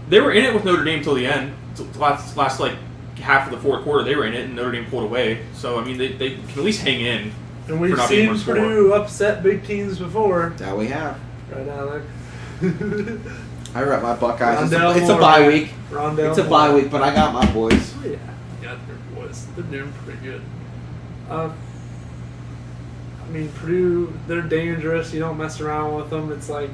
they were in it with Notre Dame till the end. Till last like half of the fourth quarter, they were in it, and Notre Dame pulled away. So I mean, they can at least hang in. And we've for not being seen able to score. Purdue upset big teams before. That we have. Right, Alec? I rep my Buckeyes. Rondell It's a Moore. bye week. Rondell It's a Moore. bye week, but I got my boys. Oh, yeah. Yeah, their boys. They're doing pretty good. I mean, Purdue, they're dangerous. You don't mess around with them. It's like...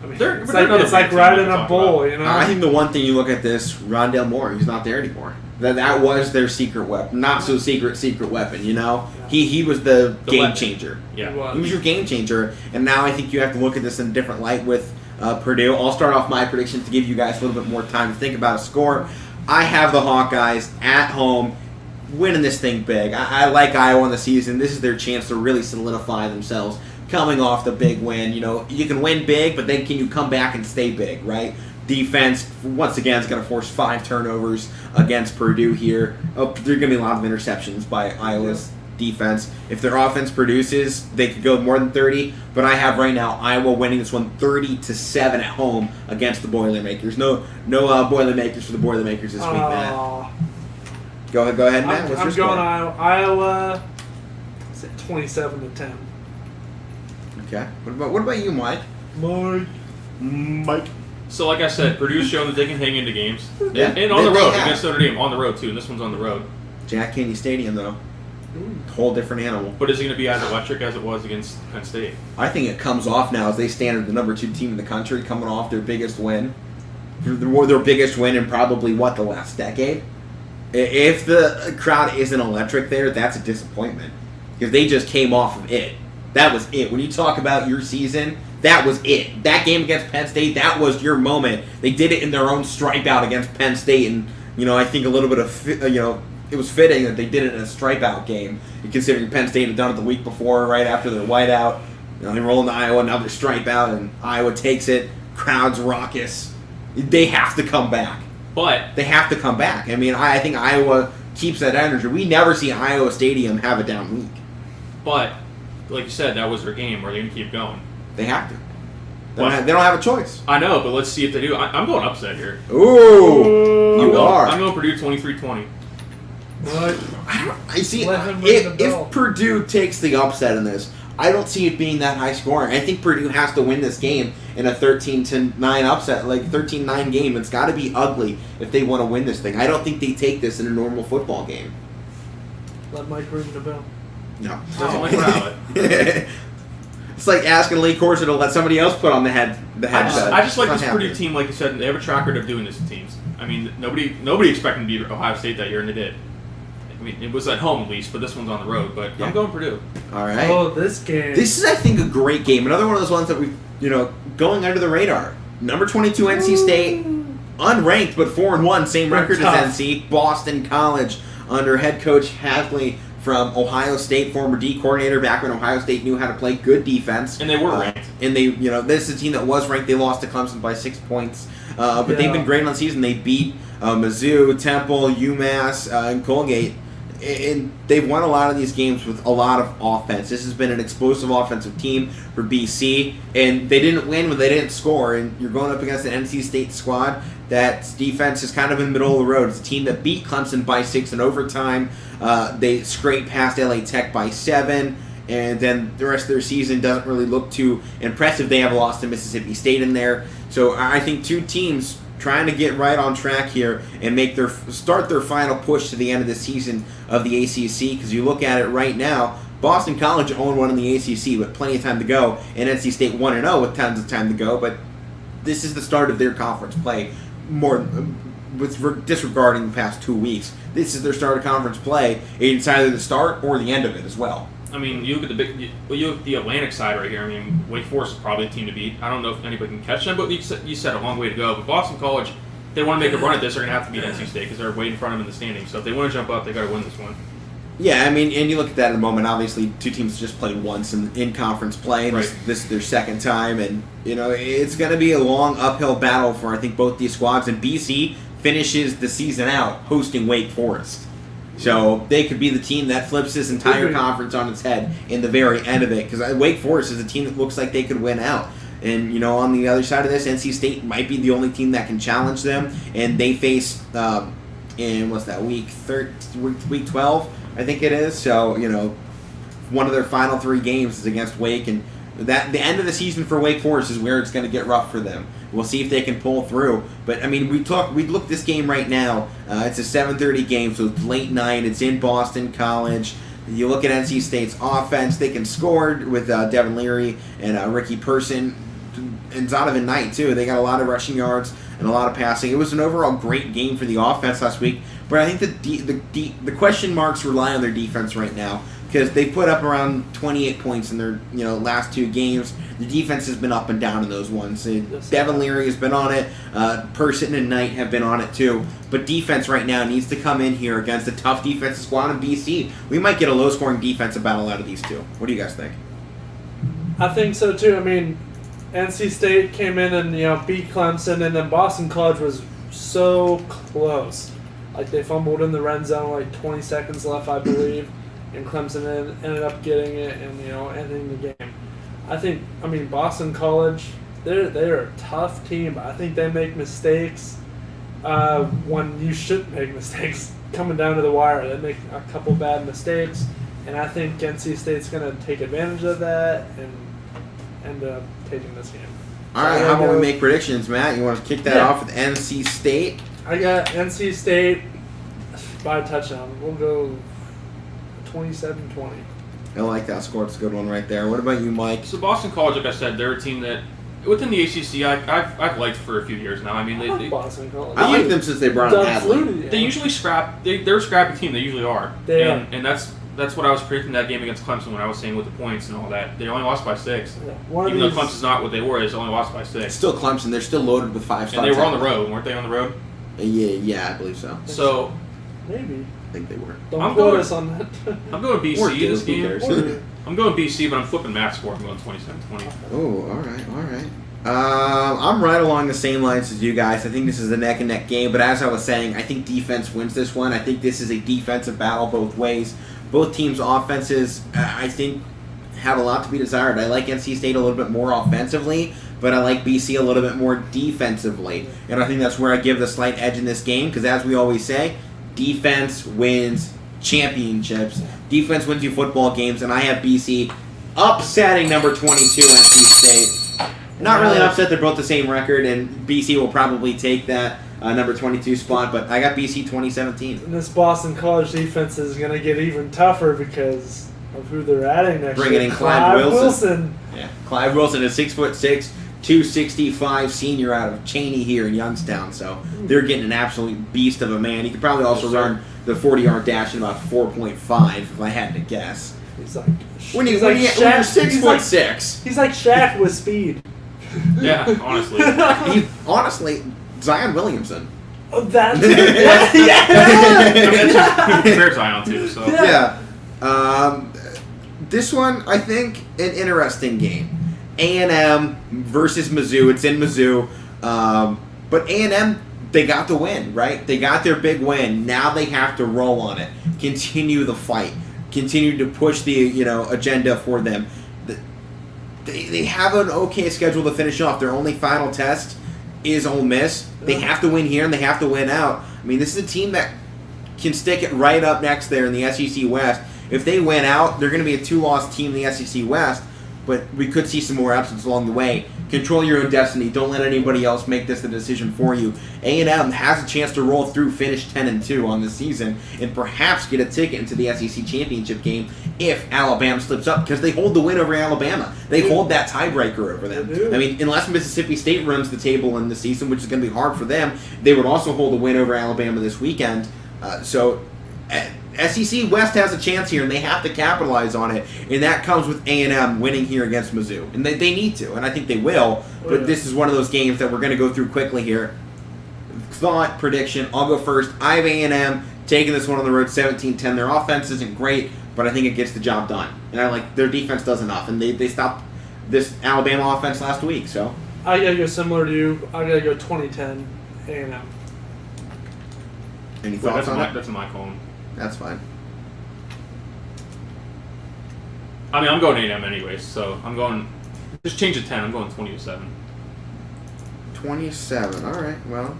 I mean, They're it's another like big team riding to a talk bull, about. you know? I think the one thing you look at this, Rondell Moore, he's not there anymore. That was their secret weapon. Not so secret weapon, you know? He was the game weapon. changer. Yeah. He was your game changer, and now I think you have to look at this in a different light with Purdue. I'll start off my predictions to give you guys a little bit more time to think about a score. I have the Hawkeyes at home winning this thing big. I like Iowa in the season. This is their chance to really solidify themselves coming off the big win. You can win big, but then can you come back and stay big, right? Defense, once again, is going to force 5 turnovers against Purdue here. There are going to be a lot of interceptions by Iowa's defense. If their offense produces, they could go more than 30, but I have right now Iowa winning this one 30-7 at home against the Boilermakers. No Boilermakers for the Boilermakers this week, Matt. Go ahead, Matt. What's I'm your going score? Iowa. Is it 27-10? Okay. What about you, Mike? Mike. So like I said, Purdue's shown that they can hang into games. Yeah. And on the They road have. against Notre Dame, on the road too. And this one's on the road. Jack Candy Stadium, though. Whole different animal. But is it going to be as electric as it was against Penn State? I think it comes off now as they stand as the number 2 team in the country, coming off their biggest win. Their biggest win in probably, the last decade? If the crowd isn't electric there, that's a disappointment. Because they just came off of it. That was it. When you talk about your season, that was it. That game against Penn State, that was your moment. They did it in their own stripe out against Penn State, and I think a little bit of it was fitting that they did it in a stripe out game, considering Penn State had done it the week before, right after their whiteout. They roll into Iowa, now they're stripe out, and Iowa takes it. Crowd's raucous. They have to come back. But They have to come back. I mean, I think Iowa keeps that energy. We never see Iowa Stadium have a down week. But like you said, that was their game. Are they going to keep going? They have to. What? They don't have a choice. I know, but let's see if they do. I'm going upset here. Ooh, you are. I'm going Purdue 23-20. I see. Let him ring the bell. If Purdue takes the upset in this, I don't see it being that high scoring. I think Purdue has to win this game in a 13-9 upset, like 13-9 game. It's got to be ugly if they want to win this thing. I don't think they take this in a normal football game. Let Mike ring the bell. No. Doesn't like it. It's like asking Lee Corso to let somebody else put on the headset. I just like Not this Purdue happening. team. Like you said, they have a track record of doing this to teams. I mean, nobody expected to beat Ohio State that year, and they did. I mean, it was at home at least, but this one's on the road. But Yeah. I'm going Purdue. All right. Oh, this game. This is, I think, a great game. Another one of those ones that we, going under the radar. Number 22 NC State, unranked but 4-1, same They're record tough. as NC. Boston College under head coach Hadley from Ohio State, former D coordinator back when Ohio State knew how to play good defense. And they were ranked. And they, this is a team that was ranked. They lost to Clemson by 6 points. but they've been great on the season. They beat Mizzou, Temple, UMass, and Colgate. And they've won a lot of these games with a lot of offense. This has been an explosive offensive team for BC, and they didn't win when they didn't score. And you're going up against an NC State squad that's defense is kind of in the middle of the road. It's a team that beat Clemson by 6 in overtime. They scraped past LA Tech by 7, and then the rest of their season doesn't really look too impressive. They have lost to Mississippi State in there. So I think two teams trying to get right on track here and start their final push to the end of the season of the ACC, because you look at it right now, Boston College 0-1 in the ACC with plenty of time to go, and NC State 1-0 with tons of time to go, but this is the start of their conference play, more with disregarding the past 2 weeks. This is their start of conference play. It's either the start or the end of it as well. I mean, you look at you look at the Atlantic side right here. I mean, Wake Forest is probably a team to beat. I don't know if anybody can catch them, but you said a long way to go. But Boston College, if they want to make a run at this, they're going to have to beat NC State because they're way in front of them in the standings. So if they want to jump up, they got to win this one. Yeah, I mean, and you look at that in a moment. Obviously, two teams just played once in conference play. And right. This is their second time, and it's going to be a long uphill battle for I think both these squads. And BC finishes the season out hosting Wake Forest. So they could be the team that flips this entire conference on its head in the very end of it, because Wake Forest is a team that looks like they could win out. And, on the other side of this, NC State might be the only team that can challenge them, and they face, in, what's that, week 12, I think it is. So, one of their final 3 games is against Wake, and the end of the season for Wake Forest is where it's going to get rough for them. We'll see if they can pull through. But, I mean, we look this game right now. It's a 7:30 game, so it's late night. It's in Boston College. You look at NC State's offense. They can score with Devin Leary and Ricky Person and Zonovan Knight, too. They got a lot of rushing yards and a lot of passing. It was an overall great game for the offense last week. But I think the question marks rely on their defense right now, because they put up around 28 points in their last 2 games. The defense has been up and down in those ones. Devin Leary has been on it. Person and Knight have been on it too. But defense right now needs to come in here against a tough defensive squad in BC. We might get a low-scoring defensive battle out of these two. What do you guys think? I think so too. I mean, NC State came in and beat Clemson, and then Boston College was so close. Like, they fumbled in the red zone, like 20 seconds left, I believe. And Clemson ended up getting it and, ending the game. I mean, Boston College, they're a tough team. I think they make mistakes when you shouldn't make mistakes coming down to the wire. They make a couple bad mistakes, and I think NC State's going to take advantage of that and end up taking this game. All right, how about we make predictions, Matt? You want to kick that off with NC State? I got NC State by a touchdown. We'll go 27-20. I like that score. It's a good one right there. What about you, Mike? So Boston College, like I said, they're a team that within the ACC I've liked for a few years now. I mean, Boston College. I like them since they brought in Hadley. They usually scrap. They're a scrappy team. They usually are. And that's what I was predicting that game against Clemson when I was saying with the points and all that. They only lost by 6. Yeah. Even though Clemson's not what they were, they only lost by 6. It's still Clemson. They're still loaded with 5-star. And they were on the road, weren't they? On the road. Yeah, I believe so. So maybe. I think they were. Don't quote us on that. I'm going BC this game. I'm going BC, but I'm flipping Matt's score. I'm going 27-20. Oh, all right. I'm right along the same lines as you guys. I think this is a neck-and-neck game, but as I was saying, I think defense wins this one. I think this is a defensive battle both ways. Both teams' offenses, I think, have a lot to be desired. I like NC State a little bit more offensively, but I like BC a little bit more defensively. And I think that's where I give the slight edge in this game, because as we always say, defense wins championships. Defense wins you football games, and I have BC upsetting number 22 NC State. Not really an upset. They're both the same record, and BC will probably take that number 22 spot, but I got BC 2017. And this Boston College defense is going to get even tougher because of who they're adding next year. Bringing in Clive Wilson. Yeah, Clive Wilson is 6'6", 265 senior out of Cheney here in Youngstown, so they're getting an absolute beast of a man. He could probably also run the 40-yard dash in about 4.5 if I had to guess. He's like when you're 6'6". He's like Shaq with speed. Yeah, honestly. Honestly, Zion Williamson. Oh, that's Fair Zion too. So yeah. This one, I think, an interesting game. A&M versus Mizzou. It's in Mizzou. But A&M, they got the win, right? They got their big win. Now they have to roll on it. Continue the fight. Continue to push the agenda for them. They have an okay schedule to finish off. Their only final test is Ole Miss. They have to win here and they have to win out. I mean, this is a team that can stick it right up next there in the SEC West. If they win out, they're going to be a 2-loss team in the SEC West, but we could see some more upsets along the way. Control your own destiny. Don't let anybody else make this the decision for you. A&M has a chance to roll through, finish 10-2 on the season, and perhaps get a ticket into the SEC championship game if Alabama slips up, because they hold the win over Alabama. They hold that tiebreaker over them. I mean, unless Mississippi State runs the table in the season, which is going to be hard for them, they would also hold a win over Alabama this weekend. SEC West has a chance here, and they have to capitalize on it, and that comes with A&M winning here against Mizzou. And they need to, and I think they will, but this is one of those games that we're going to go through quickly here. Thought, prediction, I'll go first. I have A&M taking this one on the road 17-10. Their offense isn't great, but I think it gets the job done. And I like their defense does enough, and they stopped this Alabama offense last week. So I got to go similar to you. I got to go 2010 A&M. Any thoughts on that? That's my call. That's fine. I mean, I'm going A&M anyways, so I'm going. Just change the 10. I'm going 20-7. 27. All right. Well,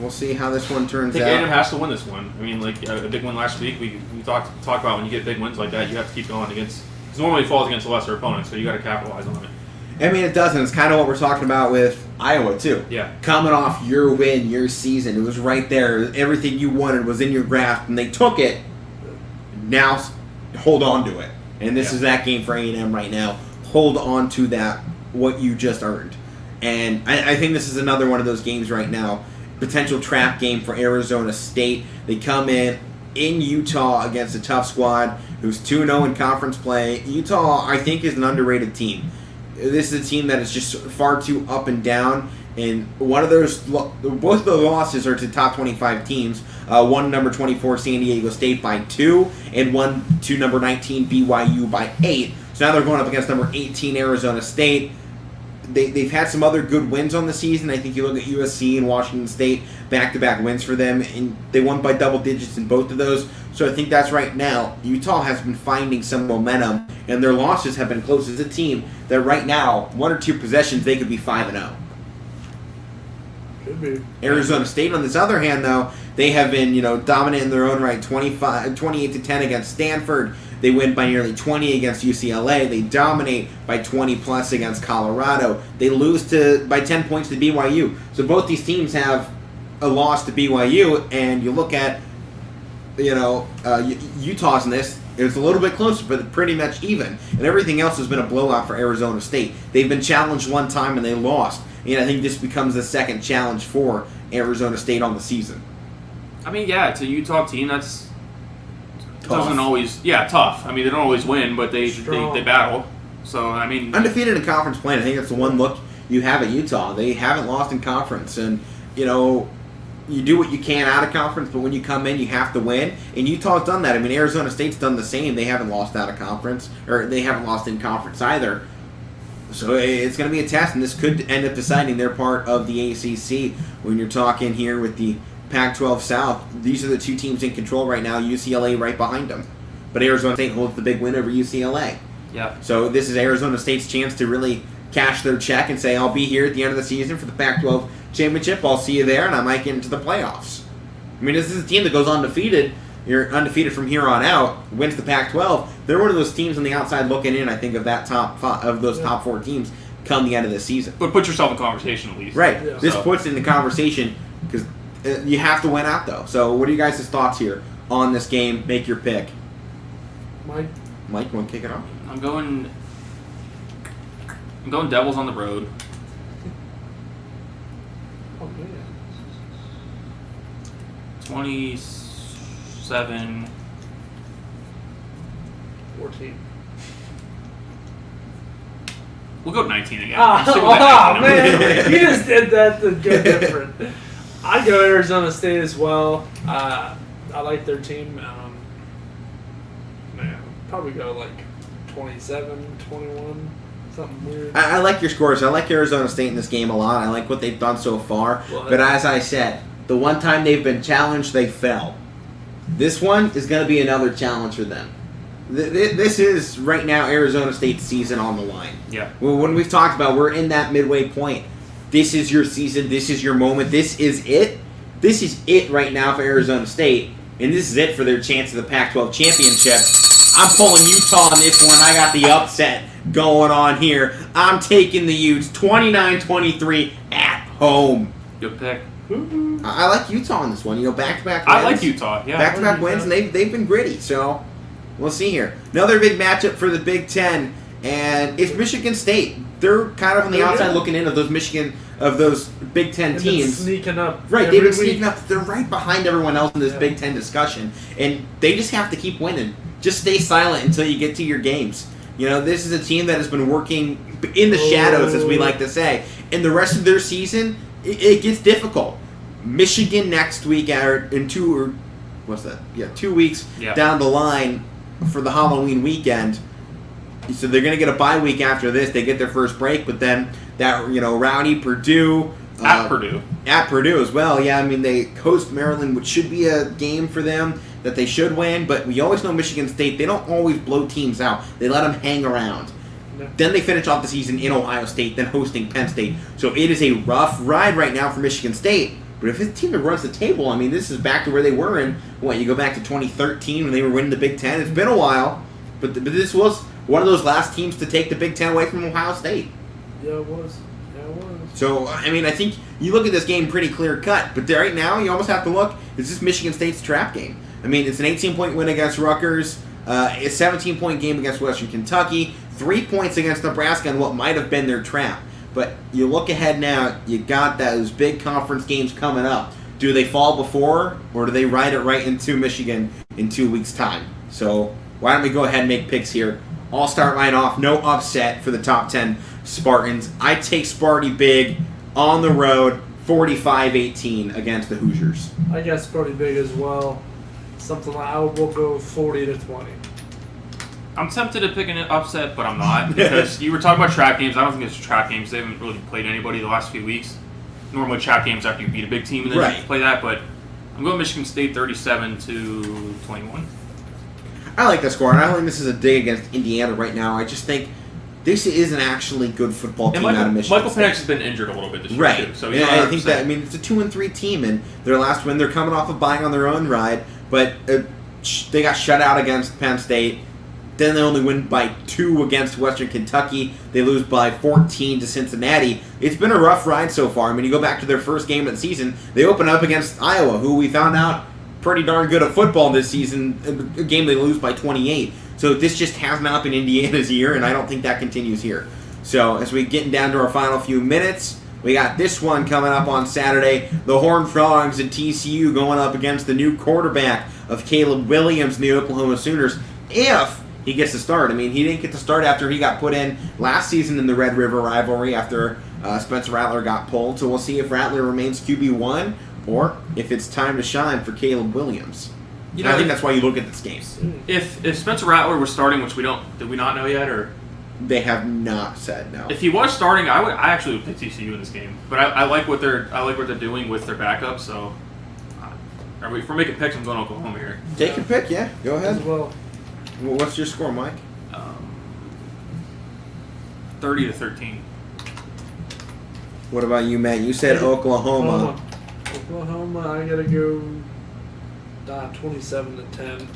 we'll see how this one turns I think out. A&M has to win this one. I mean, like a big win last week. We talked about when you get big wins like that, you have to keep going against. Because normally it falls against a lesser opponent, so you got to capitalize on it. I mean, it doesn't. It's kind of what we're talking about with Iowa, too. Yeah. Coming off your win, your season. It was right there. Everything you wanted was in your grasp, and they took it. Now, hold on to it. And this is that game for A&M right now. Hold on to that, what you just earned. And I think this is another one of those games right now. Potential trap game for Arizona State. They come in Utah against a tough squad who's 2-0 in conference play. Utah, I think, is an underrated team. This is a team that is just far too up and down, and both of the losses are to top 25 teams. One number 24 San Diego State by 2, and one to number 19 BYU by 8. So now they're going up against number 18 Arizona State. They've had some other good wins on the season. I think you look at USC and Washington State, back-to-back wins for them, and they won by double digits in both of those. So I think that's right now. Utah has been finding some momentum, and their losses have been close. As a team that right now, 1 or 2 possessions, they could be 5-0. Could be. Arizona State, on this other hand, though, they have been dominant in their own right, 28-10 against Stanford. They win by nearly 20 against UCLA. They dominate by 20-plus against Colorado. They lose by 10 points to BYU. So both these teams have a loss to BYU, and you look at Utah's in this. It's a little bit closer, but pretty much even. And everything else has been a blowout for Arizona State. They've been challenged one time, and they lost. And I think this becomes the second challenge for Arizona State on the season. I mean, yeah, it's a Utah team that's Tough. doesn't always tough. I mean, they don't always win, but they battle. So I mean, undefeated in conference play. I think that's the one look you have at Utah. They haven't lost in conference, and you do what you can out of conference, but when you come in, you have to win. And Utah's done that. I mean, Arizona State's done the same. They haven't lost out of conference, or they haven't lost in conference either. So it's going to be a test, and this could end up deciding their part of the ACC. When you're talking here with the Pac-12 South, these are the 2 teams in control right now, UCLA right behind them. But Arizona State holds the big win over UCLA. Yeah. So this is Arizona State's chance to really cash their check and say, I'll be here at the end of the season for the Pac-12 championship. I'll see you there, and I might get into the playoffs. I mean, this is a team that goes undefeated. You're undefeated from here on out, wins the Pac-12. They're one of those teams on the outside looking in, I think, of that top 4 teams come the end of the season. But put yourself in conversation at least. Right. Yeah. This puts it in the conversation because you have to win out, though. So what are you guys' thoughts here on this game? Make your pick. Mike, you want to kick it off? I'm going Devils on the road. oh man, 27. 14. We'll go 19 again. Man, you just did that to go different. I'd go Arizona State as well. I like their team. Man, probably go like 27, 21, Something weird. I like your scores. I like Arizona State in this game a lot. I like what they've done so far. But as I said, the one time they've been challenged, they fell. This one is going to be another challenge for them. This is, right now, Arizona State's season on the line. Yeah. Well, when we've talked about we're in that midway point, this is your season, this is your moment, this is it. This is it right now for Arizona State, and this is it for their chance of the Pac-12 championship. I'm pulling Utah on this one. I got the upset going on here. I'm taking the Utes 29-23 at home. Good pick. I like Utah on this one. Back-to-back wins. I like Utah, yeah. Back-to-back wins, and they've been gritty, so we'll see here. Another big matchup for the Big Ten, and it's Michigan State. They're kind of on the outside looking in of those Big Ten And teams. Sneaking up. Right, they've been sneaking up. They're right behind everyone else in this Big Ten discussion, and they just have to keep winning. Just stay silent until you get to your games. This is a team that has been working in the shadows, as we like to say, and the rest of their season, it gets difficult. Michigan next week, in 2 weeks down the line for the Halloween weekend. So they're going to get a bye week after this. They get their first break, but then that rowdy Purdue. At Purdue. At Purdue as well, yeah. I mean, they host Maryland, which should be a game for them that they should win, but we always know Michigan State, they don't always blow teams out. They let them hang around. No. Then they finish off the season in Ohio State, then hosting Penn State. So it is a rough ride right now for Michigan State. But if it's a team that runs the table, I mean, this is back to where they were in, you go back to 2013 when they were winning the Big Ten. It's been a while, but this was one of those last teams to take the Big Ten away from Ohio State. Yeah, it was. So, I mean, I think you look at this game pretty clear-cut, but right now you almost have to look, is this Michigan State's trap game? I mean, it's an 18-point win against Rutgers, a 17-point game against Western Kentucky, 3 points against Nebraska in what might have been their trap. But you look ahead now, you got those big conference games coming up. Do they fall before, or do they ride it right into Michigan in 2 weeks' time? So why don't we go ahead and make picks here. I'll start mine off. No upset for the top 10 Spartans. I take Sparty big on the road, 45-18 against the Hoosiers. I got Sparty big as well. Something like I will go 40-20. I'm tempted to pick an upset, but I'm not, because you were talking about trap games. I don't think it's trap games. They haven't really played anybody the last few weeks. Normally trap games after you beat a big team and then you play that, but I'm going Michigan State 37-21. I like the score, and I don't think this is a dig against Indiana right now. I just think this is an actually good football team out of Michigan. Michael Penix has been injured a little bit this year, right? Too, so I think that. I mean, it's a 2-3 team, and their last win, they're coming off of buying on their own ride, but they got shut out against Penn State. Then they only win by 2 against Western Kentucky. They lose by 14 to Cincinnati. It's been a rough ride so far. I mean, you go back to their first game of the season, they open up against Iowa, who we found out pretty darn good at football this season, a game they lose by 28. So this just has not been Indiana's year, and I don't think that continues here. So as we get down to our final few minutes, we got this one coming up on Saturday. The Horned Frogs and TCU going up against the new quarterback of Caleb Williams and the Oklahoma Sooners. If he gets to start. I mean, he didn't get to start after he got put in last season in the Red River rivalry after Spencer Rattler got pulled. So we'll see if Rattler remains QB1 or if it's time to shine for Caleb Williams. I think that's why you look at this game. If Spencer Rattler was starting, which did we not know yet, or they have not said no. If he was starting, I actually would pick TCU in this game. But I like what they're doing with their backup. So if we're making picks, I'm going Oklahoma here. Take your pick, yeah. Go ahead. As well. What's your score, Mike? 30-13. What about you, Matt? You said Oklahoma. Oklahoma, I gotta go 27-10.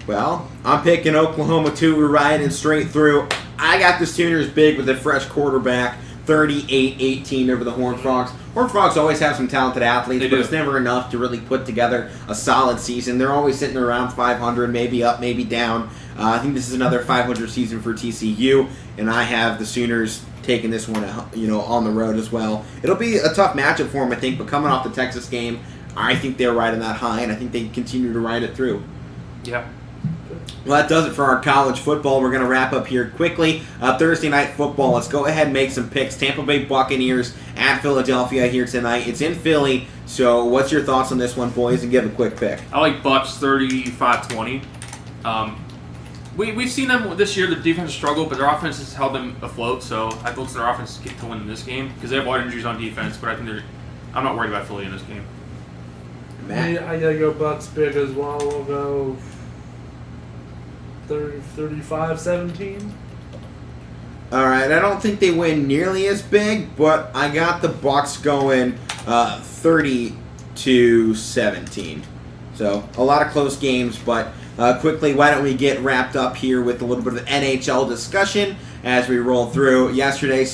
Well, I'm picking Oklahoma too. We're riding straight through. I got the Sooners big with a fresh quarterback, 38-18 over the Horned Frogs. Horned Frogs always have some talented athletes, but it's never enough to really put together a solid season. They're always sitting around 500, maybe up, maybe down. I think this is another 500 season for TCU, and I have the Sooners taking this one, on the road as well. It'll be a tough matchup for them, I think, but coming off the Texas game, I think they're riding that high, and I think they continue to ride it through. Yeah. Well, that does it for our college football. We're going to wrap up here quickly. Thursday night football. Let's go ahead and make some picks. Tampa Bay Buccaneers at Philadelphia here tonight. It's in Philly. So what's your thoughts on this one, boys? And give a quick pick. I like Bucs 35-20. We've seen them this year. The defense struggled, but their offense has held them afloat. So I hope their offense get to win in this game because they have a lot of injuries on defense. But I'm not worried about Philly in this game. Matt? I gotta go Bucks big as well. We'll go 35-17. All right, I don't think they win nearly as big, but I got the Bucks going 30-17. So a lot of close games, but quickly, why don't we get wrapped up here with a little bit of NHL discussion as we roll through. Yesterday,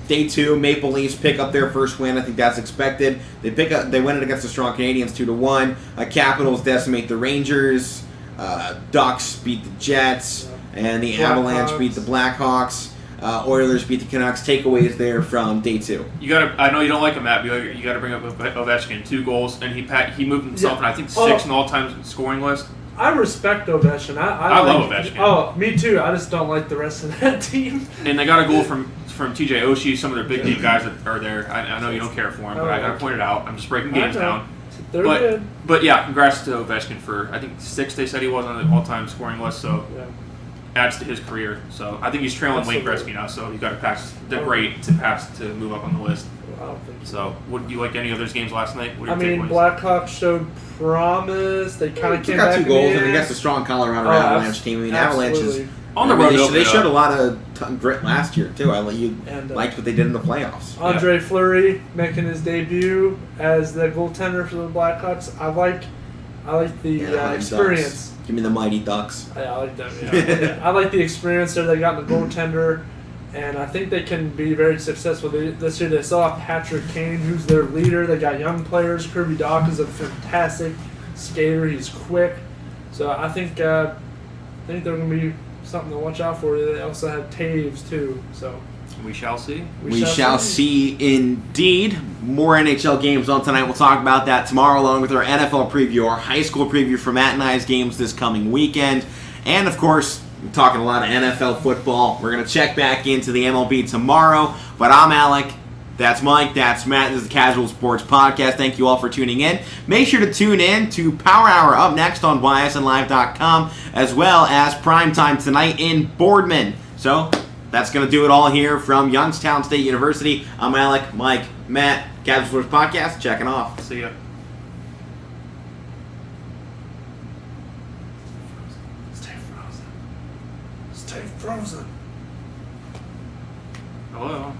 day 2, Maple Leafs pick up their first win. I think that's expected. They win it against the strong Canadiens 2-1. Capitals decimate the Rangers. Ducks beat the Jets, and the Avalanche beat the Blackhawks. Oilers beat the Canucks. Takeaways there from day 2. I know you don't like him, Matt, but you got to bring up Ovechkin. 2 goals, and he moved himself, and I think 6 in the all-time scoring list. I respect Ovechkin. I love Ovechkin. Oh, me too. I just don't like the rest of that team. And they got a goal from TJ Oshie, some of their big name guys that are there. I know you don't care for him, but I got to point it out. I'm just breaking games down. They're good. But yeah, congrats to Ovechkin for, I think, 6 they said he was on the all-time scoring list, so adds to his career. So I think he's trailing Wayne Gretzky now, so he's got to pass the rate to move up on the list. I don't think so. What do you like any of those games last night? Blackhawks showed promise. They kind of came got back 2 goals and against a strong Colorado Avalanche team. I mean, Avalanche is on the road. They showed a lot of grit last year too. Liked what they did in the playoffs. Andre Fleury making his debut as the goaltender for the Blackhawks. I like the experience. Ducks. Give me the Mighty Ducks. I like them. Yeah. I like the experience there. They got the goaltender, and I think they can be very successful this year. They saw Patrick Kane, who's their leader. They got young players. Kirby Dach is a fantastic skater. He's quick. So I think they're going to be something to watch out for. They also have Taves too. So we shall see. We shall see indeed. More NHL games on tonight. We'll talk about that tomorrow along with our NFL preview, our high school preview for Matt and I's games this coming weekend. And, of course, we're talking a lot of NFL football. We're going to check back into the MLB tomorrow. But I'm Alec. That's Mike. That's Matt. This is the Casual Sports Podcast. Thank you all for tuning in. Make sure to tune in to Power Hour up next on ysnlive.com as well as Primetime tonight in Boardman. So that's going to do it all here from Youngstown State University. I'm Alec, Mike, Matt, Casual Sports Podcast, checking off. See ya. Stay frozen. Stay frozen. Hello.